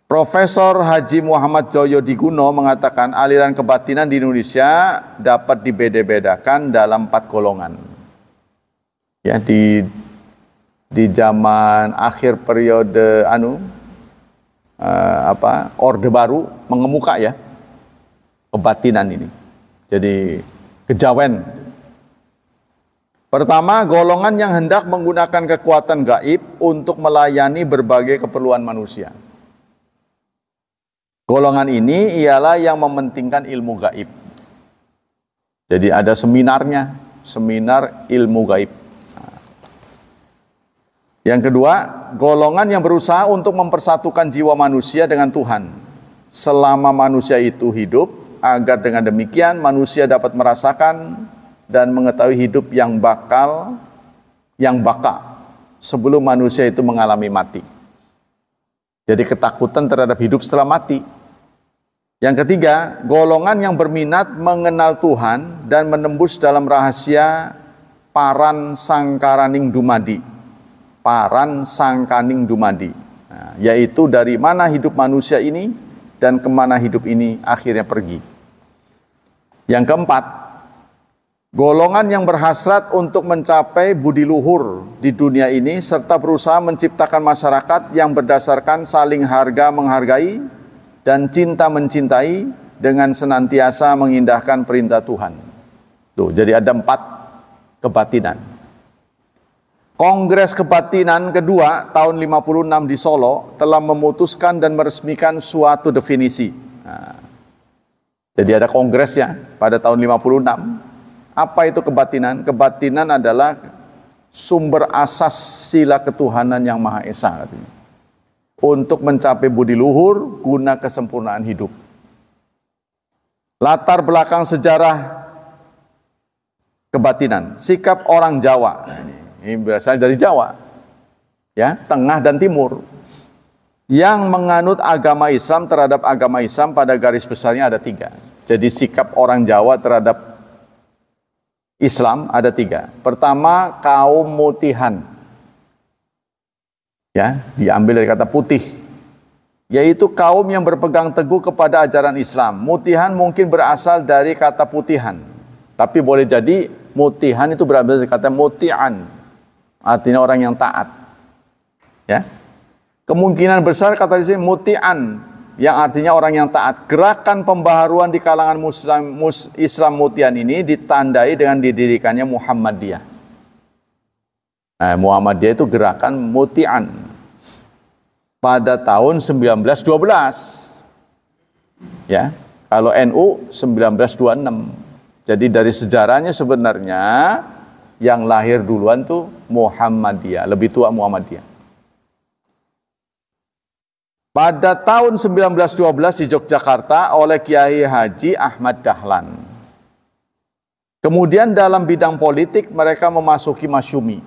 Profesor Haji Muhammad Joyodiguno mengatakan aliran kebatinan di Indonesia dapat dibeda-bedakan dalam 4 golongan. Ya, di zaman akhir periode Orde Baru mengemuka ya kebatinan ini. Jadi kejawen. Pertama, golongan yang hendak menggunakan kekuatan gaib untuk melayani berbagai keperluan manusia. Golongan ini ialah yang mementingkan ilmu gaib. Jadi ada seminarnya, seminar ilmu gaib. Yang kedua, golongan yang berusaha untuk mempersatukan jiwa manusia dengan Tuhan selama manusia itu hidup, agar dengan demikian manusia dapat merasakan dan mengetahui hidup yang baka sebelum manusia itu mengalami mati. Jadi ketakutan terhadap hidup setelah mati. Yang ketiga, golongan yang berminat mengenal Tuhan dan menembus dalam rahasia paran sangkaraning dumadi. Paran sangkaning dumadi. Nah, yaitu dari mana hidup manusia ini dan kemana hidup ini akhirnya pergi. Yang keempat, golongan yang berhasrat untuk mencapai budi luhur di dunia ini serta berusaha menciptakan masyarakat yang berdasarkan saling harga menghargai dan cinta mencintai dengan senantiasa mengindahkan perintah Tuhan. Tuh, jadi ada 4 kebatinan. Kongres Kebatinan kedua tahun 56 di Solo telah memutuskan dan meresmikan suatu definisi. Nah, jadi ada kongresnya pada tahun 56. Apa itu kebatinan? Kebatinan adalah sumber asas sila ketuhanan yang Maha Esa, katanya. Untuk mencapai budi luhur guna kesempurnaan hidup. Latar belakang sejarah kebatinan, sikap orang Jawa. Ini berasal dari Jawa, ya, Tengah dan Timur, yang menganut agama Islam terhadap agama Islam pada garis besarnya ada 3. Jadi sikap orang Jawa terhadap Islam ada 3. Pertama, kaum mutihan. Ya, diambil dari kata putih. Yaitu kaum yang berpegang teguh kepada ajaran Islam. Mutihan mungkin berasal dari kata putihan. Tapi boleh jadi mutihan itu berasal dari kata muti'an. Artinya orang yang taat. Ya. Kemungkinan besar kata di sini muti'an, yang artinya orang yang taat. Gerakan pembaharuan di kalangan Islam mutian ini ditandai dengan didirikannya Muhammadiyah. Nah, Muhammadiyah itu gerakan muti'an pada tahun 1912. Ya, kalau NU 1926. Jadi dari sejarahnya sebenarnya yang lahir duluan tuh Muhammadiyah, lebih tua Muhammadiyah. Pada tahun 1912 di Yogyakarta oleh Kiai Haji Ahmad Dahlan. Kemudian dalam bidang politik mereka memasuki Masyumi.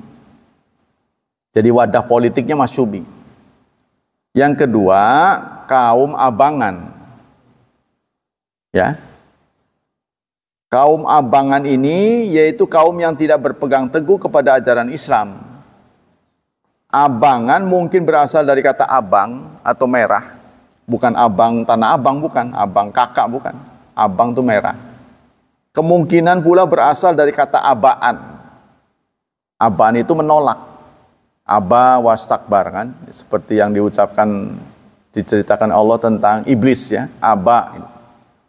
Jadi wadah politiknya Masyumi. Yang kedua, kaum Abangan. Ya. Kaum Abangan ini yaitu kaum yang tidak berpegang teguh kepada ajaran Islam. Abangan mungkin berasal dari kata abang atau merah. Bukan abang Tanah Abang, bukan. Abang kakak, bukan. Abang itu merah. Kemungkinan pula berasal dari kata abaan. Abaan itu menolak. Aba wastakbar, kan? Seperti yang diceritakan Allah tentang iblis, ya. Aba.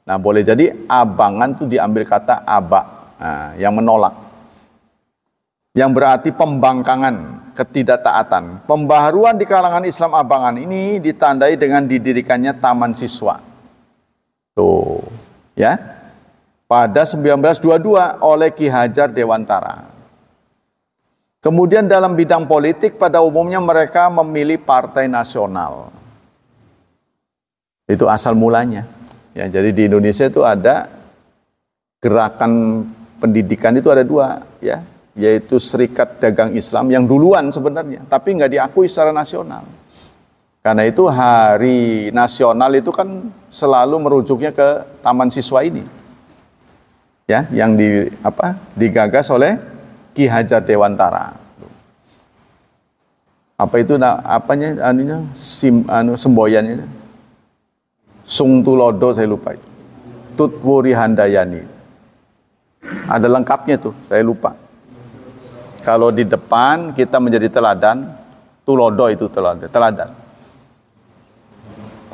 Nah, boleh jadi abangan itu diambil kata aba, yang menolak. Yang berarti pembangkangan, ketidaktaatan. Pembaharuan di kalangan Islam Abangan ini ditandai dengan didirikannya taman siswa. Tuh, ya. Pada 1922 oleh Ki Hajar Dewantara. Kemudian dalam bidang politik pada umumnya mereka memilih partai nasional. Itu asal mulanya. Ya, jadi di Indonesia itu ada gerakan pendidikan itu ada dua, ya. Yaitu Serikat Dagang Islam yang duluan sebenarnya, tapi nggak diakui secara nasional. Karena itu hari nasional itu kan selalu merujuknya ke taman siswa ini, ya, yang digagas oleh Ki Hajar Dewantara. Apa itu semboyannya? Sung Tulodo, saya lupa. Tutwuri Handayani. Ada lengkapnya tuh, saya lupa. Kalau di depan kita menjadi teladan, Tulodo itu teladan.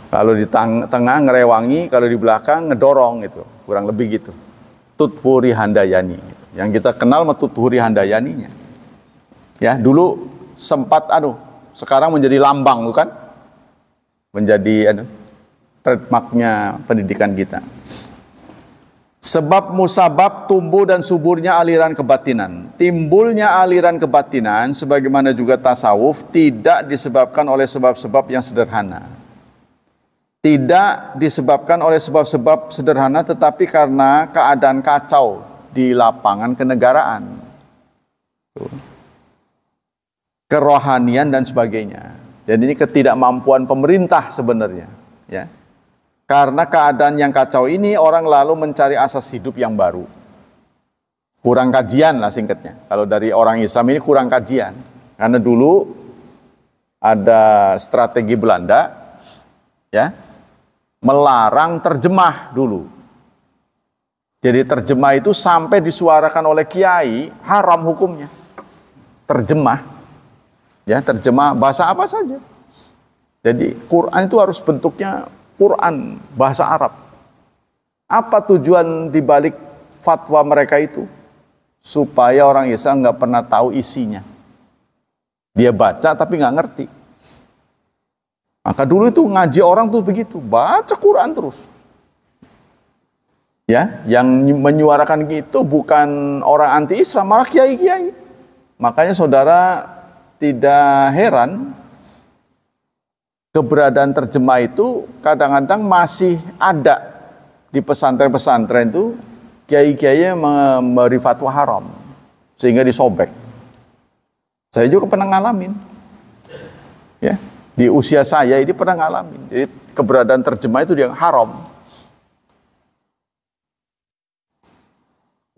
Kalau di tengah ngerewangi, kalau di belakang ngedorong itu, kurang lebih gitu. Tutwuri Handayani. Yang kita kenal mah Tutwuri Handayaninya. Ya, dulu sempat sekarang menjadi lambang, bukan? Menjadi trademarknya pendidikan kita. Sebab musabab tumbuh dan suburnya aliran kebatinan. Timbulnya aliran kebatinan sebagaimana juga tasawuf tidak disebabkan oleh sebab-sebab yang sederhana. Tidak disebabkan oleh sebab-sebab sederhana tetapi karena keadaan kacau di lapangan kenegaraan. Kerohanian dan sebagainya. Jadi ini ketidakmampuan pemerintah sebenarnya, ya. Karena keadaan yang kacau ini, orang lalu mencari asas hidup yang baru. Kurang kajian lah singkatnya. Kalau dari orang Islam ini kurang kajian. Karena dulu ada strategi Belanda, ya, melarang terjemah dulu. Jadi terjemah itu sampai disuarakan oleh kiai, haram hukumnya. Terjemah, ya, terjemah bahasa apa saja. Jadi Quran itu harus bentuknya Quran bahasa Arab. Apa tujuan dibalik fatwa mereka itu? Supaya orang Islam nggak pernah tahu isinya. Dia baca tapi nggak ngerti. Maka dulu itu ngaji orang tuh begitu, baca Quran terus. Ya, yang menyuarakan gitu bukan orang anti Islam, malah kiai-kiai. Makanya saudara tidak heran keberadaan terjemah itu kadang-kadang masih ada di pesantren-pesantren itu, kiai-kiai memberi fatwa haram sehingga disobek. Saya juga pernah ngalamin, ya, di usia saya ini pernah ngalamin. Jadi keberadaan terjemah itu yang haram.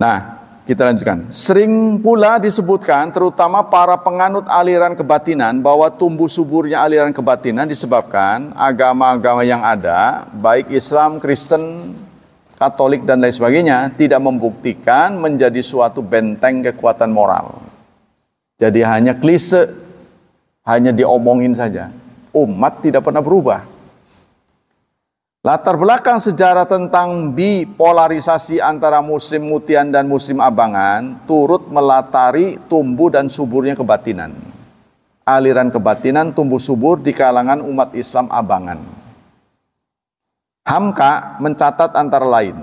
Nah, kita lanjutkan. Sering pula disebutkan terutama para penganut aliran kebatinan bahwa tumbuh suburnya aliran kebatinan disebabkan agama-agama yang ada, baik Islam, Kristen, Katolik dan lain sebagainya, tidak membuktikan menjadi suatu benteng kekuatan moral. Jadi hanya klise, hanya diomongin saja. Umat tidak pernah berubah. Latar belakang sejarah tentang bipolarisasi antara Muslim Mutian dan Muslim Abangan turut melatari tumbuh dan suburnya kebatinan. Aliran kebatinan tumbuh subur di kalangan umat Islam Abangan. Hamka mencatat antara lain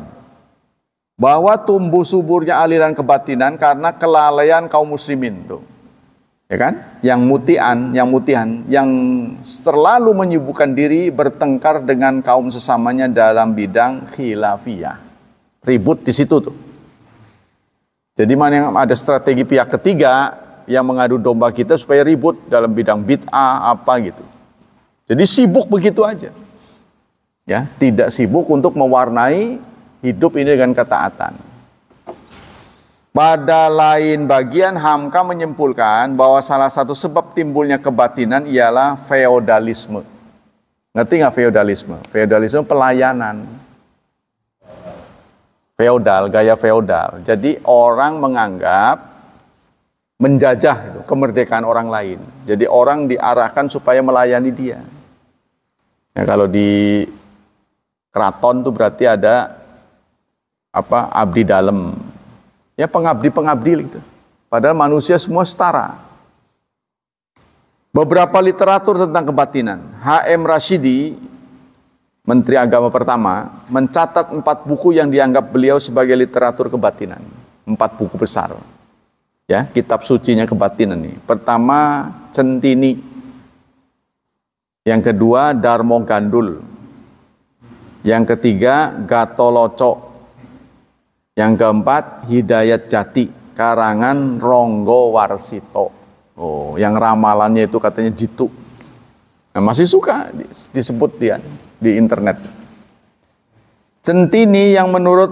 bahwa tumbuh suburnya aliran kebatinan karena kelalaian kaum muslimin tuh. Ya kan? Yang mutihan, yang selalu menyibukkan diri bertengkar dengan kaum sesamanya dalam bidang khilafiyah. Ribut di situ tuh. Jadi mana yang ada strategi pihak ketiga yang mengadu domba kita supaya ribut dalam bidang bid'ah apa gitu. Jadi sibuk begitu aja. Ya, tidak sibuk untuk mewarnai hidup ini dengan ketaatan. Pada lain bagian, Hamka menyimpulkan bahwa salah satu sebab timbulnya kebatinan ialah feodalisme. Ngerti nggak feodalisme? Feodalisme pelayanan. Feodal, gaya feodal. Jadi orang menganggap menjajah itu, kemerdekaan orang lain. Jadi orang diarahkan supaya melayani dia. Ya, kalau di keraton itu berarti ada abdi dalam. Ya pengabdi-pengabdi gitu. Padahal manusia semua setara. Beberapa literatur tentang kebatinan. H.M. Rashidi, Menteri Agama pertama, mencatat 4 buku yang dianggap beliau sebagai literatur kebatinan. 4 buku besar. Ya, kitab sucinya kebatinan nih. Pertama, Centini. Yang kedua, Darmo Gandul. Yang ketiga, Gatoloco. Yang keempat, Hidayat Jati, karangan Ronggo Warsito. Oh, yang ramalannya itu katanya jitu. Nah, masih suka disebut dia di internet. Centini yang menurut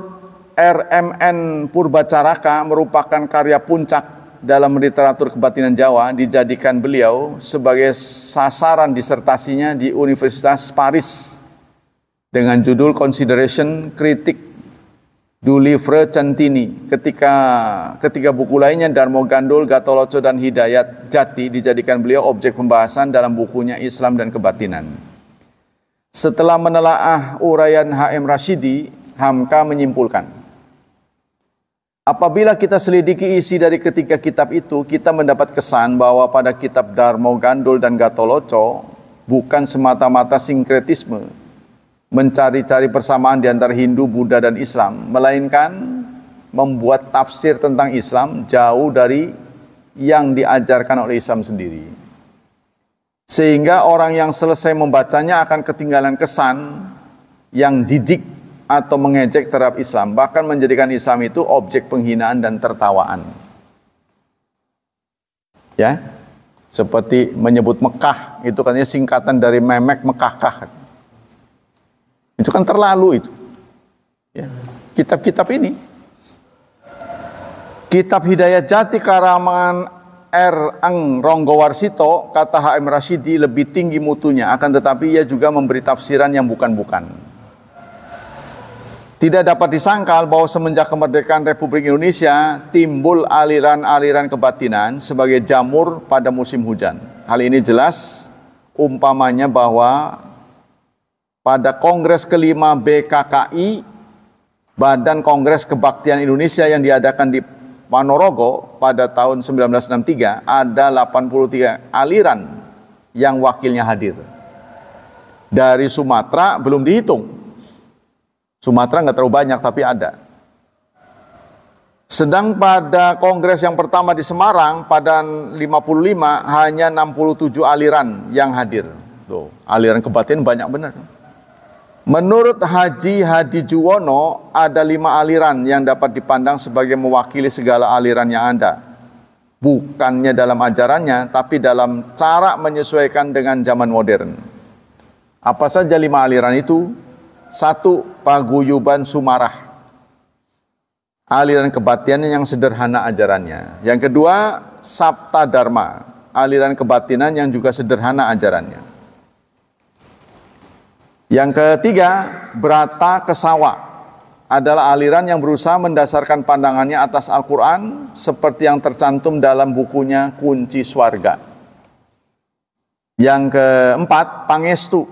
RMN Purbacaraka merupakan karya puncak dalam literatur kebatinan Jawa, dijadikan beliau sebagai sasaran disertasinya di Universitas Paris dengan judul Consideration Critique du Livre Centini. Ketiga buku lainnya, Darmo Gandul, Gatoloco, dan Hidayat Jati, dijadikan beliau objek pembahasan dalam bukunya Islam dan Kebatinan. Setelah menelaah uraian H.M. Rashidi, Hamka menyimpulkan, apabila kita selidiki isi dari ketiga kitab itu, kita mendapat kesan bahwa pada kitab Darmo Gandul dan Gatoloco bukan semata-mata sinkretisme, mencari-cari persamaan di antara Hindu, Buddha, dan Islam, melainkan membuat tafsir tentang Islam jauh dari yang diajarkan oleh Islam sendiri. Sehingga orang yang selesai membacanya akan ketinggalan kesan yang jijik atau mengejek terhadap Islam, bahkan menjadikan Islam itu objek penghinaan dan tertawaan. Ya, seperti menyebut Mekah, itu katanya singkatan dari memek Mekahkah. Itu kan terlalu itu. Ya. Kitab-kitab ini. Kitab Hidayat Jati karangan R. Eng Ronggo Warsito, kata H.M. Rashidi, lebih tinggi mutunya, akan tetapi ia juga memberi tafsiran yang bukan-bukan. Tidak dapat disangkal bahwa semenjak kemerdekaan Republik Indonesia timbul aliran-aliran kebatinan sebagai jamur pada musim hujan. Hal ini jelas umpamanya bahwa pada Kongres kelima BKKI, Badan Kongres Kebaktian Indonesia, yang diadakan di Ponorogo pada tahun 1963, ada 83 aliran yang wakilnya hadir. Dari Sumatera belum dihitung. Sumatera nggak terlalu banyak, tapi ada. Sedang pada Kongres yang pertama di Semarang pada 55 hanya 67 aliran yang hadir. Tuh, aliran kebatinan banyak benar. Menurut Haji Hadi Juwono, ada 5 aliran yang dapat dipandang sebagai mewakili segala aliran yang ada. Bukannya dalam ajarannya, tapi dalam cara menyesuaikan dengan zaman modern. Apa saja 5 aliran itu? 1. Paguyuban Sumarah, aliran kebatinan yang sederhana ajarannya. Yang kedua, Sabta Dharma, aliran kebatinan yang juga sederhana ajarannya. Yang ketiga, Brata Kesawa, adalah aliran yang berusaha mendasarkan pandangannya atas Al-Quran seperti yang tercantum dalam bukunya Kunci Swarga. Yang keempat, Pangestu,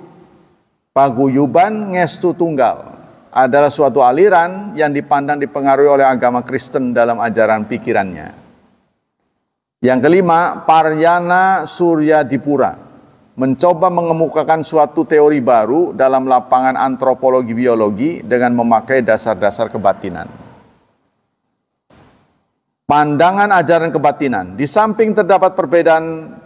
Paguyuban ngestu tunggal adalah suatu aliran yang dipandang dipengaruhi oleh agama Kristen dalam ajaran pikirannya. Yang kelima, Paryana Suryadipura mencoba mengemukakan suatu teori baru dalam lapangan antropologi biologi dengan memakai dasar-dasar kebatinan. Pandangan ajaran kebatinan, di samping terdapat perbedaan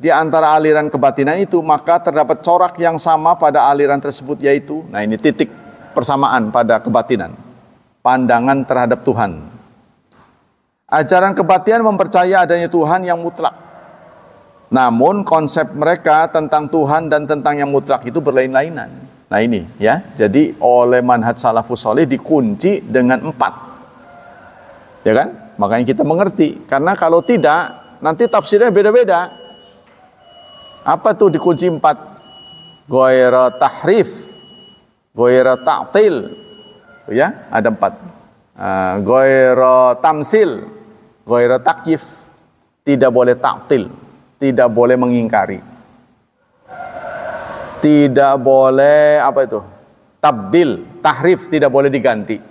di antara aliran kebatinan itu, maka terdapat corak yang sama pada aliran tersebut, yaitu, nah ini titik persamaan pada kebatinan, pandangan terhadap Tuhan. Ajaran kebatinan mempercaya adanya Tuhan yang mutlak. Namun konsep mereka tentang Tuhan dan tentang yang mutlak itu berlain-lainan. Nah ini ya, jadi oleh manhaj salafus saleh dikunci dengan 4. Ya kan? Makanya kita mengerti. Karena kalau tidak, nanti tafsirnya beda-beda. Apa tuh dikunci 4? Ghaira tahrif, ghaira ta'til. Ya, ada 4. Ghaira tamsil, ghaira takyif. Tidak boleh ta'til. Tidak boleh mengingkari. Tidak boleh apa itu? Tabdil, tahrif, tidak boleh diganti.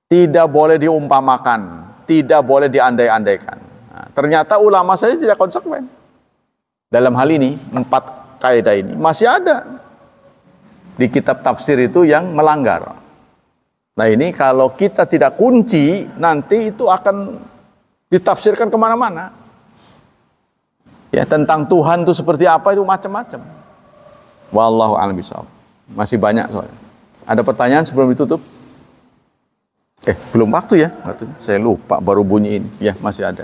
Tidak boleh diumpamakan, tidak boleh diandai-andaikan. Nah, ternyata ulama saya tidak konsekuen. Dalam hal ini, 4 kaidah ini masih ada di kitab tafsir itu yang melanggar. Nah ini kalau kita tidak kunci, nanti itu akan ditafsirkan kemana-mana. Ya, tentang Tuhan itu seperti apa itu macam-macam. Wallahu a'lam bishawab. Masih banyak soalnya. Ada pertanyaan sebelum ditutup? Belum waktu ya? Saya lupa, baru bunyi ini. Ya, masih ada.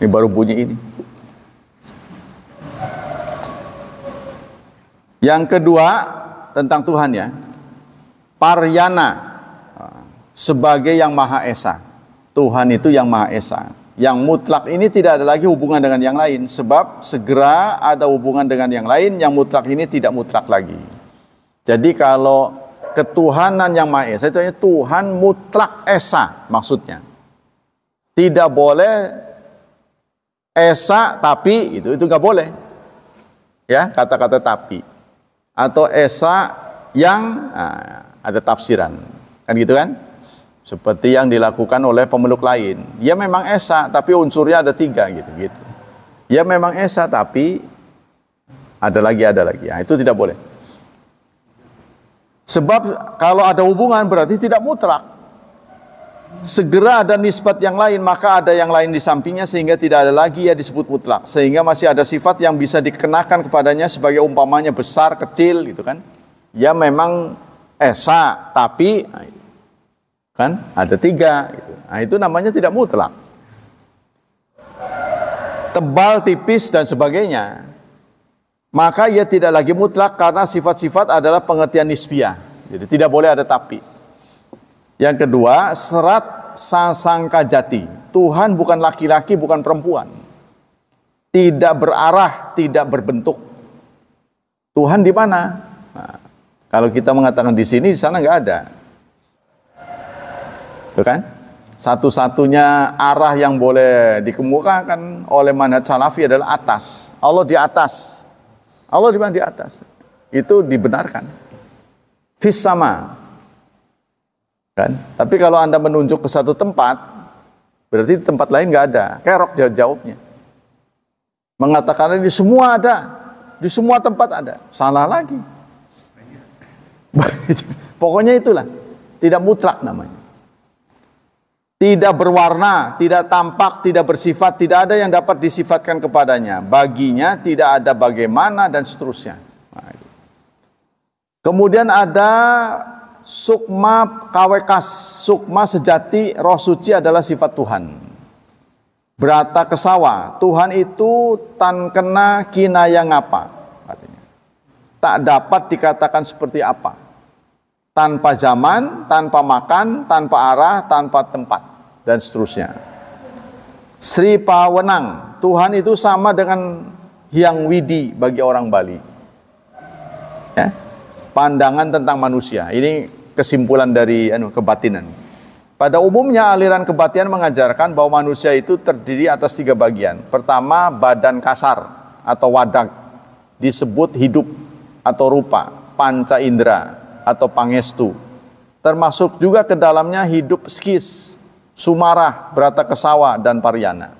Ini baru bunyi ini. Yang kedua, tentang Tuhan ya. Paryana sebagai yang Maha Esa. Tuhan itu yang Maha Esa. Yang mutlak ini tidak ada lagi hubungan dengan yang lain. Sebab segera ada hubungan dengan yang lain, yang mutlak ini tidak mutlak lagi. Jadi kalau ketuhanan yang Maha Esa itu Tuhan mutlak Esa maksudnya. Tidak boleh Esa tapi, itu nggak boleh. Ya, kata-kata tapi. Atau Esa yang ada tafsiran. Kan gitu kan? Seperti yang dilakukan oleh pemeluk lain. Ya memang Esa, tapi unsurnya ada 3 gitu. Ya memang Esa, tapi ada lagi. Nah, itu tidak boleh. Sebab kalau ada hubungan berarti tidak mutlak. Segera ada nisbat yang lain, maka ada yang lain di sampingnya sehingga tidak ada lagi ya disebut mutlak. Sehingga masih ada sifat yang bisa dikenakan kepadanya sebagai umpamanya besar, kecil gitu kan. Ya memang Esa, tapi kan ada 3 gitu. Nah, itu namanya tidak mutlak. Tebal, tipis dan sebagainya. Maka ia tidak lagi mutlak karena sifat-sifat adalah pengertian nisbiyah. Jadi tidak boleh ada tapi. Yang kedua, serat sasangka jati. Tuhan bukan laki-laki, bukan perempuan. Tidak berarah, tidak berbentuk. Tuhan di mana? Nah, kalau kita mengatakan di sini, di sana nggak ada. Tuh kan? Satu-satunya arah yang boleh dikemukakan oleh manhaj salafi adalah atas. Allah di atas. Allah di mana? Di atas. Itu dibenarkan. Fis sama. Kan? Tapi kalau Anda menunjuk ke satu tempat, berarti di tempat lain nggak ada. Kerok jawabnya. Mengatakan di semua ada. Di semua tempat ada. Salah lagi. Pokoknya itulah. Tidak mutlak namanya. Tidak berwarna, tidak tampak, tidak bersifat, tidak ada yang dapat disifatkan kepadanya. Baginya tidak ada bagaimana dan seterusnya. Nah, kemudian ada sukma kawekas, sukma sejati, roh suci adalah sifat Tuhan. Berata kesawa, Tuhan itu tan kena kinaya ngapa, katanya. Tak dapat dikatakan seperti apa. Tanpa zaman, tanpa makan, tanpa arah, tanpa tempat, dan seterusnya. Sri Pawenang, Tuhan itu sama dengan Hyang Widi bagi orang Bali. Ya. Pandangan tentang manusia. Ini kesimpulan dari kebatinan. Pada umumnya aliran kebatinan mengajarkan bahwa manusia itu terdiri atas 3 bagian. Pertama, badan kasar atau wadak, disebut hidup. atau rupa, panca indera atau pangestu. Termasuk juga ke dalamnya hidup skis, sumarah, brata kesawa, dan paryana.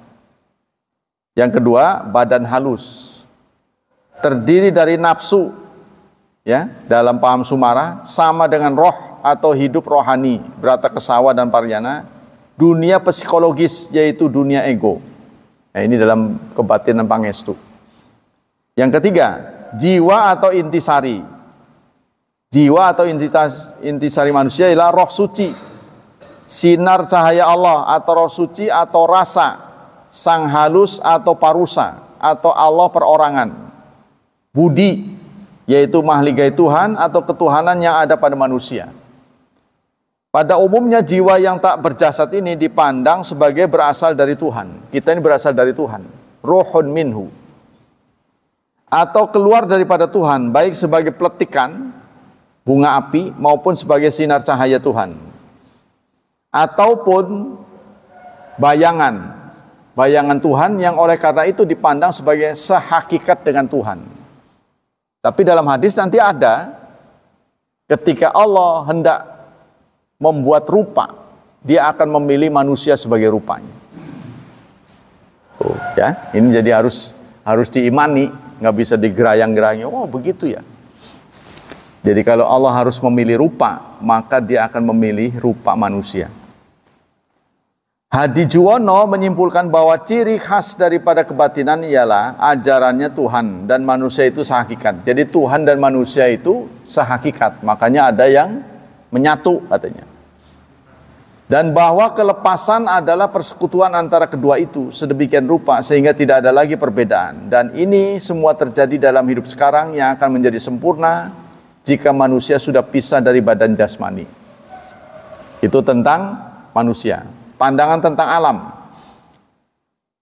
Yang kedua, badan halus. Terdiri dari nafsu, ya, dalam paham sumarah, sama dengan roh atau hidup rohani, brata kesawa dan paryana. Dunia psikologis, yaitu dunia ego. Nah, ini dalam kebatinan pangestu. Yang ketiga, jiwa atau intisari. Jiwa atau intisari manusia ialah roh suci, sinar cahaya Allah atau roh suci atau rasa, sang halus atau parusa atau Allah perorangan. Budi, yaitu mahligai Tuhan atau ketuhanan yang ada pada manusia. Pada umumnya jiwa yang tak berjasad ini dipandang sebagai berasal dari Tuhan. Kita ini berasal dari Tuhan. Ruhun minhu. Atau keluar daripada Tuhan, baik sebagai peletikan, bunga api, maupun sebagai sinar cahaya Tuhan. Ataupun bayangan. Bayangan Tuhan yang oleh karena itu dipandang sebagai sehakikat dengan Tuhan. Tapi dalam hadis nanti ada, ketika Allah hendak membuat rupa, dia akan memilih manusia sebagai rupanya. Ya, ini jadi harus diimani, nggak bisa digerayang-gerayang. Oh begitu ya. Jadi kalau Allah harus memilih rupa, maka dia akan memilih rupa manusia. Hadi Juwono menyimpulkan bahwa ciri khas daripada kebatinan ialah ajarannya Tuhan dan manusia itu sehakikat. Jadi Tuhan dan manusia itu sehakikat, makanya ada yang menyatu katanya. Dan bahwa kelepasan adalah persekutuan antara kedua itu sedemikian rupa sehingga tidak ada lagi perbedaan. Dan ini semua terjadi dalam hidup sekarang yang akan menjadi sempurna jika manusia sudah pisah dari badan jasmani. Itu tentang manusia. Pandangan tentang alam.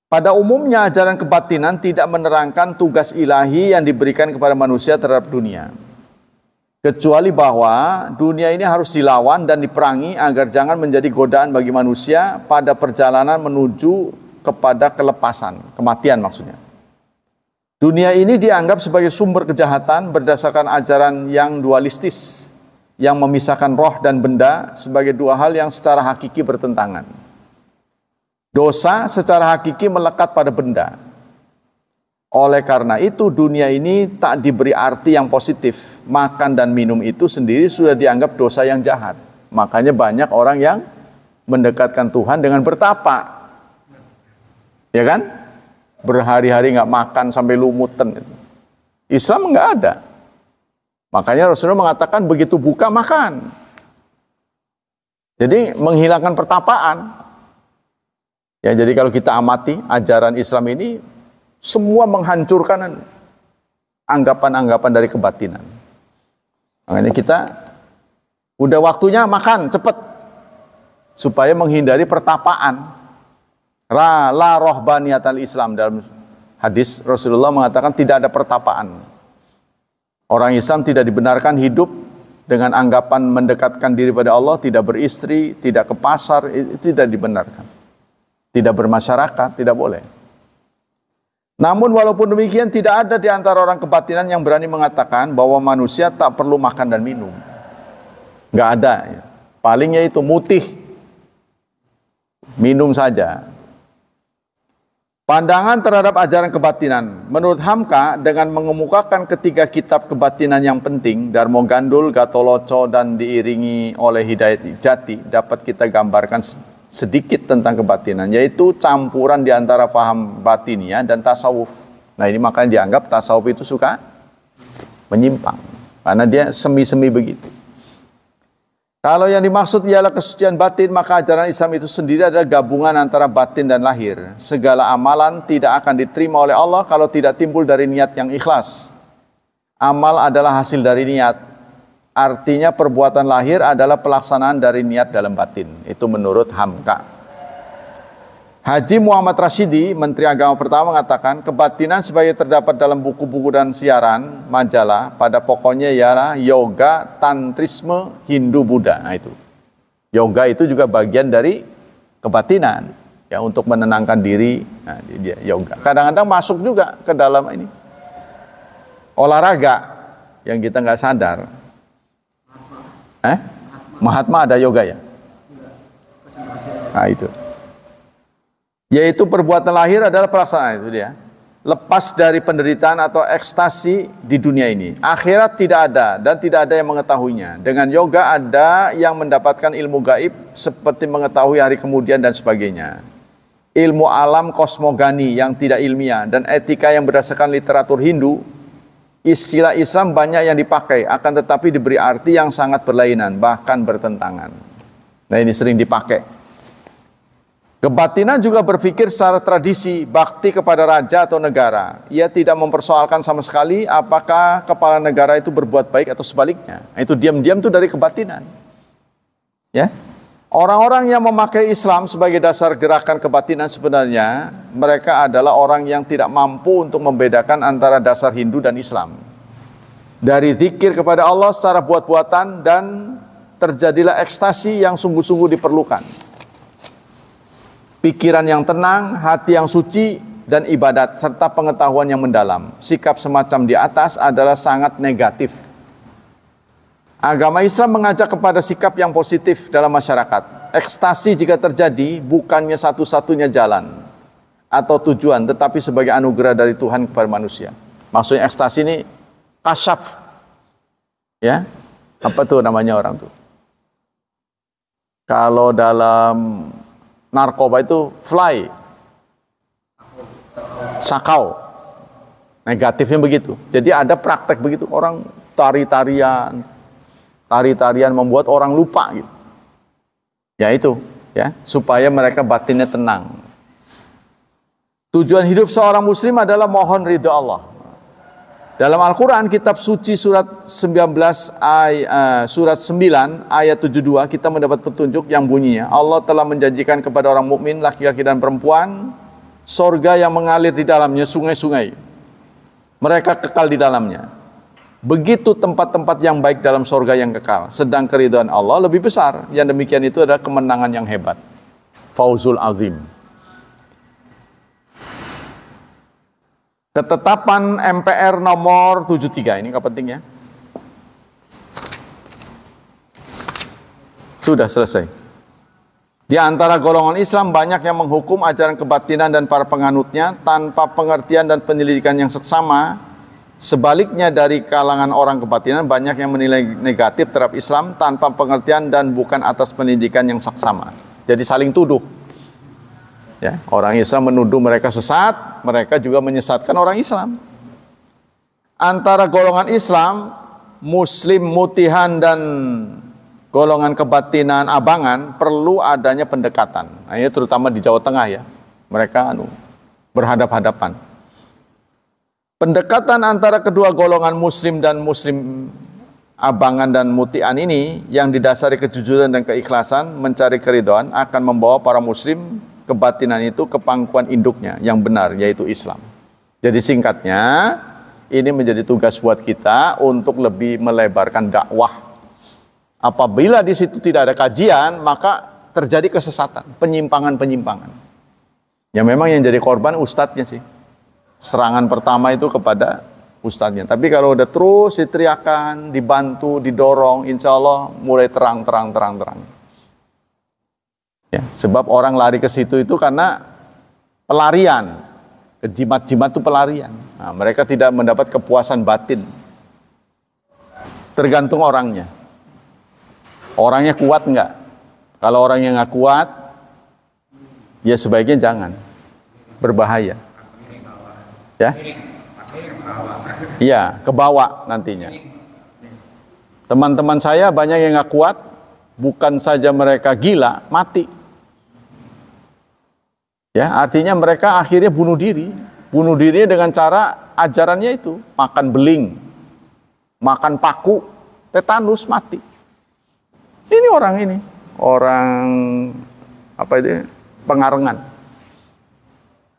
Pada umumnya ajaran kebatinan tidak menerangkan tugas ilahi yang diberikan kepada manusia terhadap dunia. Kecuali bahwa dunia ini harus dilawan dan diperangi agar jangan menjadi godaan bagi manusia pada perjalanan menuju kepada kelepasan, kematian maksudnya. Dunia ini dianggap sebagai sumber kejahatan berdasarkan ajaran yang dualistis, yang memisahkan roh dan benda sebagai dua hal yang secara hakiki bertentangan. Dosa secara hakiki melekat pada benda. Oleh karena itu dunia ini tak diberi arti yang positif. Makan dan minum itu sendiri sudah dianggap dosa yang jahat. Makanya banyak orang yang mendekatkan Tuhan dengan bertapa. Ya kan? Berhari-hari nggak makan sampai lumutan. Islam nggak ada. Makanya Rasulullah mengatakan begitu buka makan. Jadi menghilangkan pertapaan. Ya, jadi kalau kita amati ajaran Islam ini semua menghancurkan anggapan-anggapan dari kebatinan. Makanya kita udah waktunya makan cepet supaya menghindari pertapaan. La rohbaniyatal Islam, dalam hadis Rasulullah mengatakan tidak ada pertapaan. Orang Islam tidak dibenarkan hidup dengan anggapan mendekatkan diri pada Allah, tidak beristri, tidak ke pasar, itu tidak dibenarkan. Tidak bermasyarakat, tidak boleh. Namun walaupun demikian tidak ada di antara orang kebatinan yang berani mengatakan bahwa manusia tak perlu makan dan minum. Nggak ada. Palingnya itu mutih. Minum saja. Pandangan terhadap ajaran kebatinan. Menurut Hamka, dengan mengemukakan ketiga kitab kebatinan yang penting, Darmo Gandul, Gatoloco, dan diiringi oleh Hidayat Jati, dapat kita gambarkan sedikit tentang kebatinan, yaitu campuran di antara faham batiniah dan tasawuf. Nah ini makanya dianggap tasawuf itu suka menyimpang, karena dia semi-semi begitu. Kalau yang dimaksud ialah kesucian batin, maka ajaran Islam itu sendiri adalah gabungan antara batin dan lahir. Segala amalan tidak akan diterima oleh Allah kalau tidak timbul dari niat yang ikhlas. Amal adalah hasil dari niat. Artinya perbuatan lahir adalah pelaksanaan dari niat dalam batin. Itu menurut Hamka. Haji Muhammad Rashidi, Menteri Agama pertama, mengatakan kebatinan sebagai terdapat dalam buku-buku dan siaran, majalah, pada pokoknya ialah yoga, tantrisme, Hindu-Buddha. Nah itu. Yoga itu juga bagian dari kebatinan. Ya, untuk menenangkan diri. Nah, dia yoga. Kadang-kadang masuk juga ke dalam ini. Olahraga. yang kita nggak sadar. Mahatma ada yoga ya? Nah itu. Yaitu perbuatan lahir adalah pelaksanaan itu dia. Lepas dari penderitaan atau ekstasi di dunia ini. Akhirat tidak ada dan tidak ada yang mengetahuinya. Dengan yoga ada yang mendapatkan ilmu gaib seperti mengetahui hari kemudian dan sebagainya. Ilmu alam kosmogani yang tidak ilmiah dan etika yang berdasarkan literatur Hindu. Istilah Islam banyak yang dipakai, akan tetapi diberi arti yang sangat berlainan, bahkan bertentangan. Nah ini sering dipakai. Kebatinan juga berpikir secara tradisi, bakti kepada raja atau negara. Ia tidak mempersoalkan sama sekali apakah kepala negara itu berbuat baik atau sebaliknya. Itu diam-diam itu dari kebatinan. Ya, orang-orang yang memakai Islam sebagai dasar gerakan kebatinan sebenarnya mereka adalah orang yang tidak mampu untuk membedakan antara dasar Hindu dan Islam. Dari zikir kepada Allah secara buat-buatan dan terjadilah ekstasi yang sungguh-sungguh diperlukan. Pikiran yang tenang, hati yang suci, dan ibadat, serta pengetahuan yang mendalam. Sikap semacam di atas adalah sangat negatif. Agama Islam mengajak kepada sikap yang positif dalam masyarakat. Ekstasi jika terjadi bukannya satu-satunya jalan atau tujuan, tetapi sebagai anugerah dari Tuhan kepada manusia. Maksudnya ekstasi ini kasyaf. Ya, apa tuh namanya orang tuh? Kalau dalam narkoba itu fly, sakau, negatifnya begitu. Jadi ada praktek begitu, orang tari-tarian membuat orang lupa gitu. Ya itu, ya supaya mereka batinnya tenang. Tujuan hidup seorang muslim adalah mohon ridha Allah. Dalam Al-Quran, kitab suci surat 9 ayat 72, kita mendapat petunjuk yang bunyinya, Allah telah menjanjikan kepada orang mukmin laki-laki dan perempuan sorga yang mengalir di dalamnya sungai-sungai. Mereka kekal di dalamnya. Begitu tempat-tempat yang baik dalam sorga yang kekal. Sedang keridhaan Allah lebih besar. Yang demikian itu adalah kemenangan yang hebat. Fauzul azim. Ketetapan MPR nomor 73, ini nggak penting ya. Sudah selesai. Di antara golongan Islam banyak yang menghukum ajaran kebatinan dan para penganutnya tanpa pengertian dan penyelidikan yang seksama. Sebaliknya dari kalangan orang kebatinan banyak yang menilai negatif terhadap Islam tanpa pengertian dan bukan atas pendidikan yang seksama. Jadi saling tuduh. Ya, orang Islam menuduh mereka sesat, mereka juga menyesatkan orang Islam. Antara golongan Islam, Muslim mutihan dan golongan kebatinan abangan perlu adanya pendekatan. Nah, ini terutama di Jawa Tengah ya, mereka berhadap-hadapan. Pendekatan antara kedua golongan Muslim dan Muslim abangan dan mutian ini yang didasari kejujuran dan keikhlasan mencari keridhaan akan membawa para Muslim kebatinan itu ke pangkuan induknya yang benar, yaitu Islam. Jadi singkatnya, ini menjadi tugas buat kita untuk lebih melebarkan dakwah. Apabila di situ tidak ada kajian, maka terjadi kesesatan, penyimpangan-penyimpangan. Ya memang yang jadi korban ustadznya sih. Serangan pertama itu kepada ustadznya. Tapi kalau udah terus diteriakan, dibantu, didorong, insya Allah mulai terang. Ya, sebab orang lari ke situ itu karena pelarian, ke jimat-jimat itu pelarian. Nah, mereka tidak mendapat kepuasan batin. Tergantung orangnya. Orangnya kuat enggak? Kalau orangnya nggak kuat, ya sebaiknya jangan. Berbahaya. Ya, iya, kebawa nantinya. Teman-teman saya banyak yang nggak kuat, bukan saja mereka gila, mati. Ya, artinya mereka akhirnya bunuh diri. Bunuh dirinya dengan cara ajarannya itu, makan beling, makan paku, tetanus, mati. Ini orang apa itu? Pengarengan.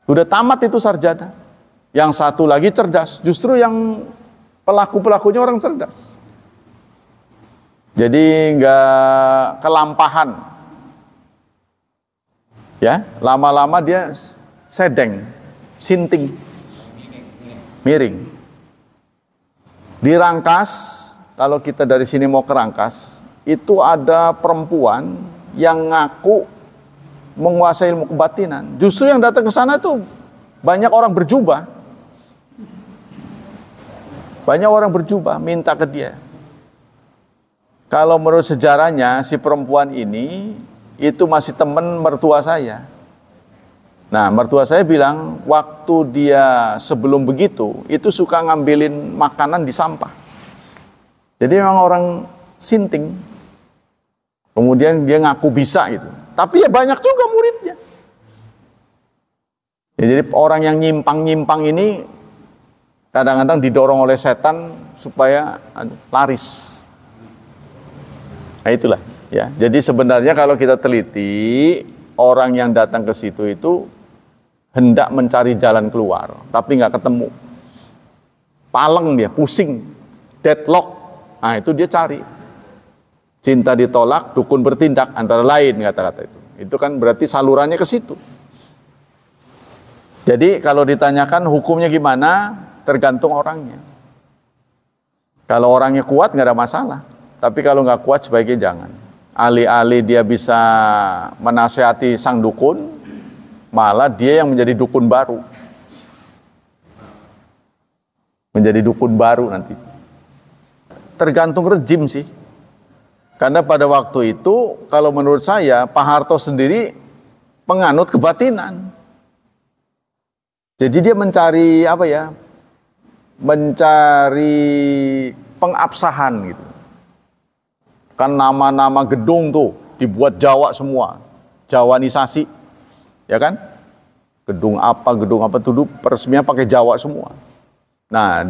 Udah tamat itu sarjana. Yang satu lagi cerdas, justru yang pelaku-pelakunya orang cerdas. Jadi nggak kelampahan. Ya, lama-lama dia sedeng, sinting, miring. Di Rangkas, kalau kita dari sini mau ke Rangkas, itu ada perempuan yang ngaku menguasai ilmu kebatinan. Justru yang datang ke sana tuh banyak orang berjubah. Banyak orang berjubah minta ke dia. Kalau menurut sejarahnya si perempuan ini itu masih teman mertua saya. Nah, mertua saya bilang waktu dia sebelum begitu itu suka ngambilin makanan di sampah. Jadi memang orang sinting. Kemudian dia ngaku bisa gitu. Tapi ya banyak juga muridnya. Ya, jadi orang yang nyimpang-nyimpang ini kadang-kadang didorong oleh setan supaya laris. Nah itulah ya. Jadi sebenarnya kalau kita teliti, orang yang datang ke situ itu hendak mencari jalan keluar, tapi nggak ketemu. Paleng dia, pusing, deadlock. Nah itu dia cari. Cinta ditolak, dukun bertindak, antara lain kata-kata itu. Itu kan berarti salurannya ke situ. Jadi kalau ditanyakan hukumnya gimana, tergantung orangnya. Kalau orangnya kuat nggak ada masalah. Tapi kalau nggak kuat sebaiknya jangan. Alih-alih dia bisa menasihati sang dukun, malah dia yang menjadi dukun baru. Menjadi dukun baru nanti. Tergantung rejim sih. Karena pada waktu itu, kalau menurut saya, Pak Harto sendiri penganut kebatinan. Jadi dia mencari apa ya? Mencari pengabsahan gitu. Kan nama-nama gedung tuh dibuat Jawa semua, Jawanisasi, ya kan? Gedung apa tuh peresmian pakai Jawa semua. Nah,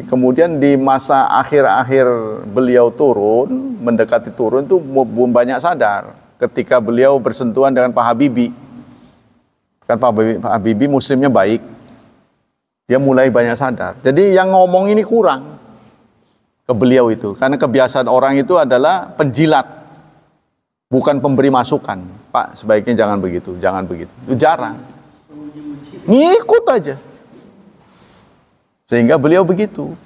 kemudian di masa akhir-akhir beliau turun, mendekati turun itu belum banyak sadar ketika beliau bersentuhan dengan Pak Habibie. Kan Pak Habibie muslimnya baik. Dia mulai banyak sadar. Jadi yang ngomong ini kurang ke beliau itu. Karena kebiasaan orang itu adalah penjilat. Bukan pemberi masukan. Pak, sebaiknya jangan begitu, jangan begitu. Itu jarang. Ngikut aja. Sehingga beliau begitu.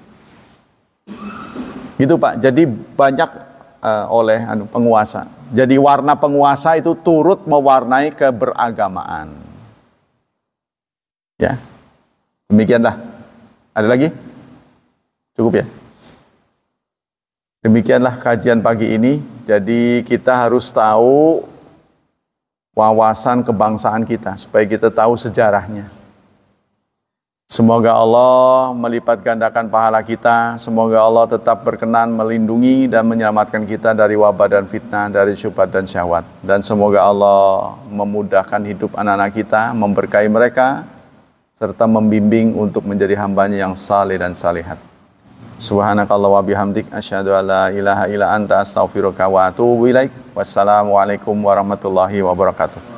Gitu Pak. Jadi banyak oleh penguasa. Jadi warna penguasa itu turut mewarnai keberagamaan. Ya. Demikianlah. Ada lagi? Cukup ya? Demikianlah kajian pagi ini. Jadi kita harus tahu wawasan kebangsaan kita supaya kita tahu sejarahnya. Semoga Allah melipat gandakan pahala kita. Semoga Allah tetap berkenan melindungi dan menyelamatkan kita dari wabah dan fitnah, dari syubhat dan syahwat. Dan semoga Allah memudahkan hidup anak-anak kita, memberkahi mereka, serta membimbing untuk menjadi hambanya yang saleh dan salihat. Subhanakallah wa bihamdik asyhadu an la ilaha illa anta astaghfiruka wa atubu ilaik. Wassalamualaikum warahmatullahi wabarakatuh.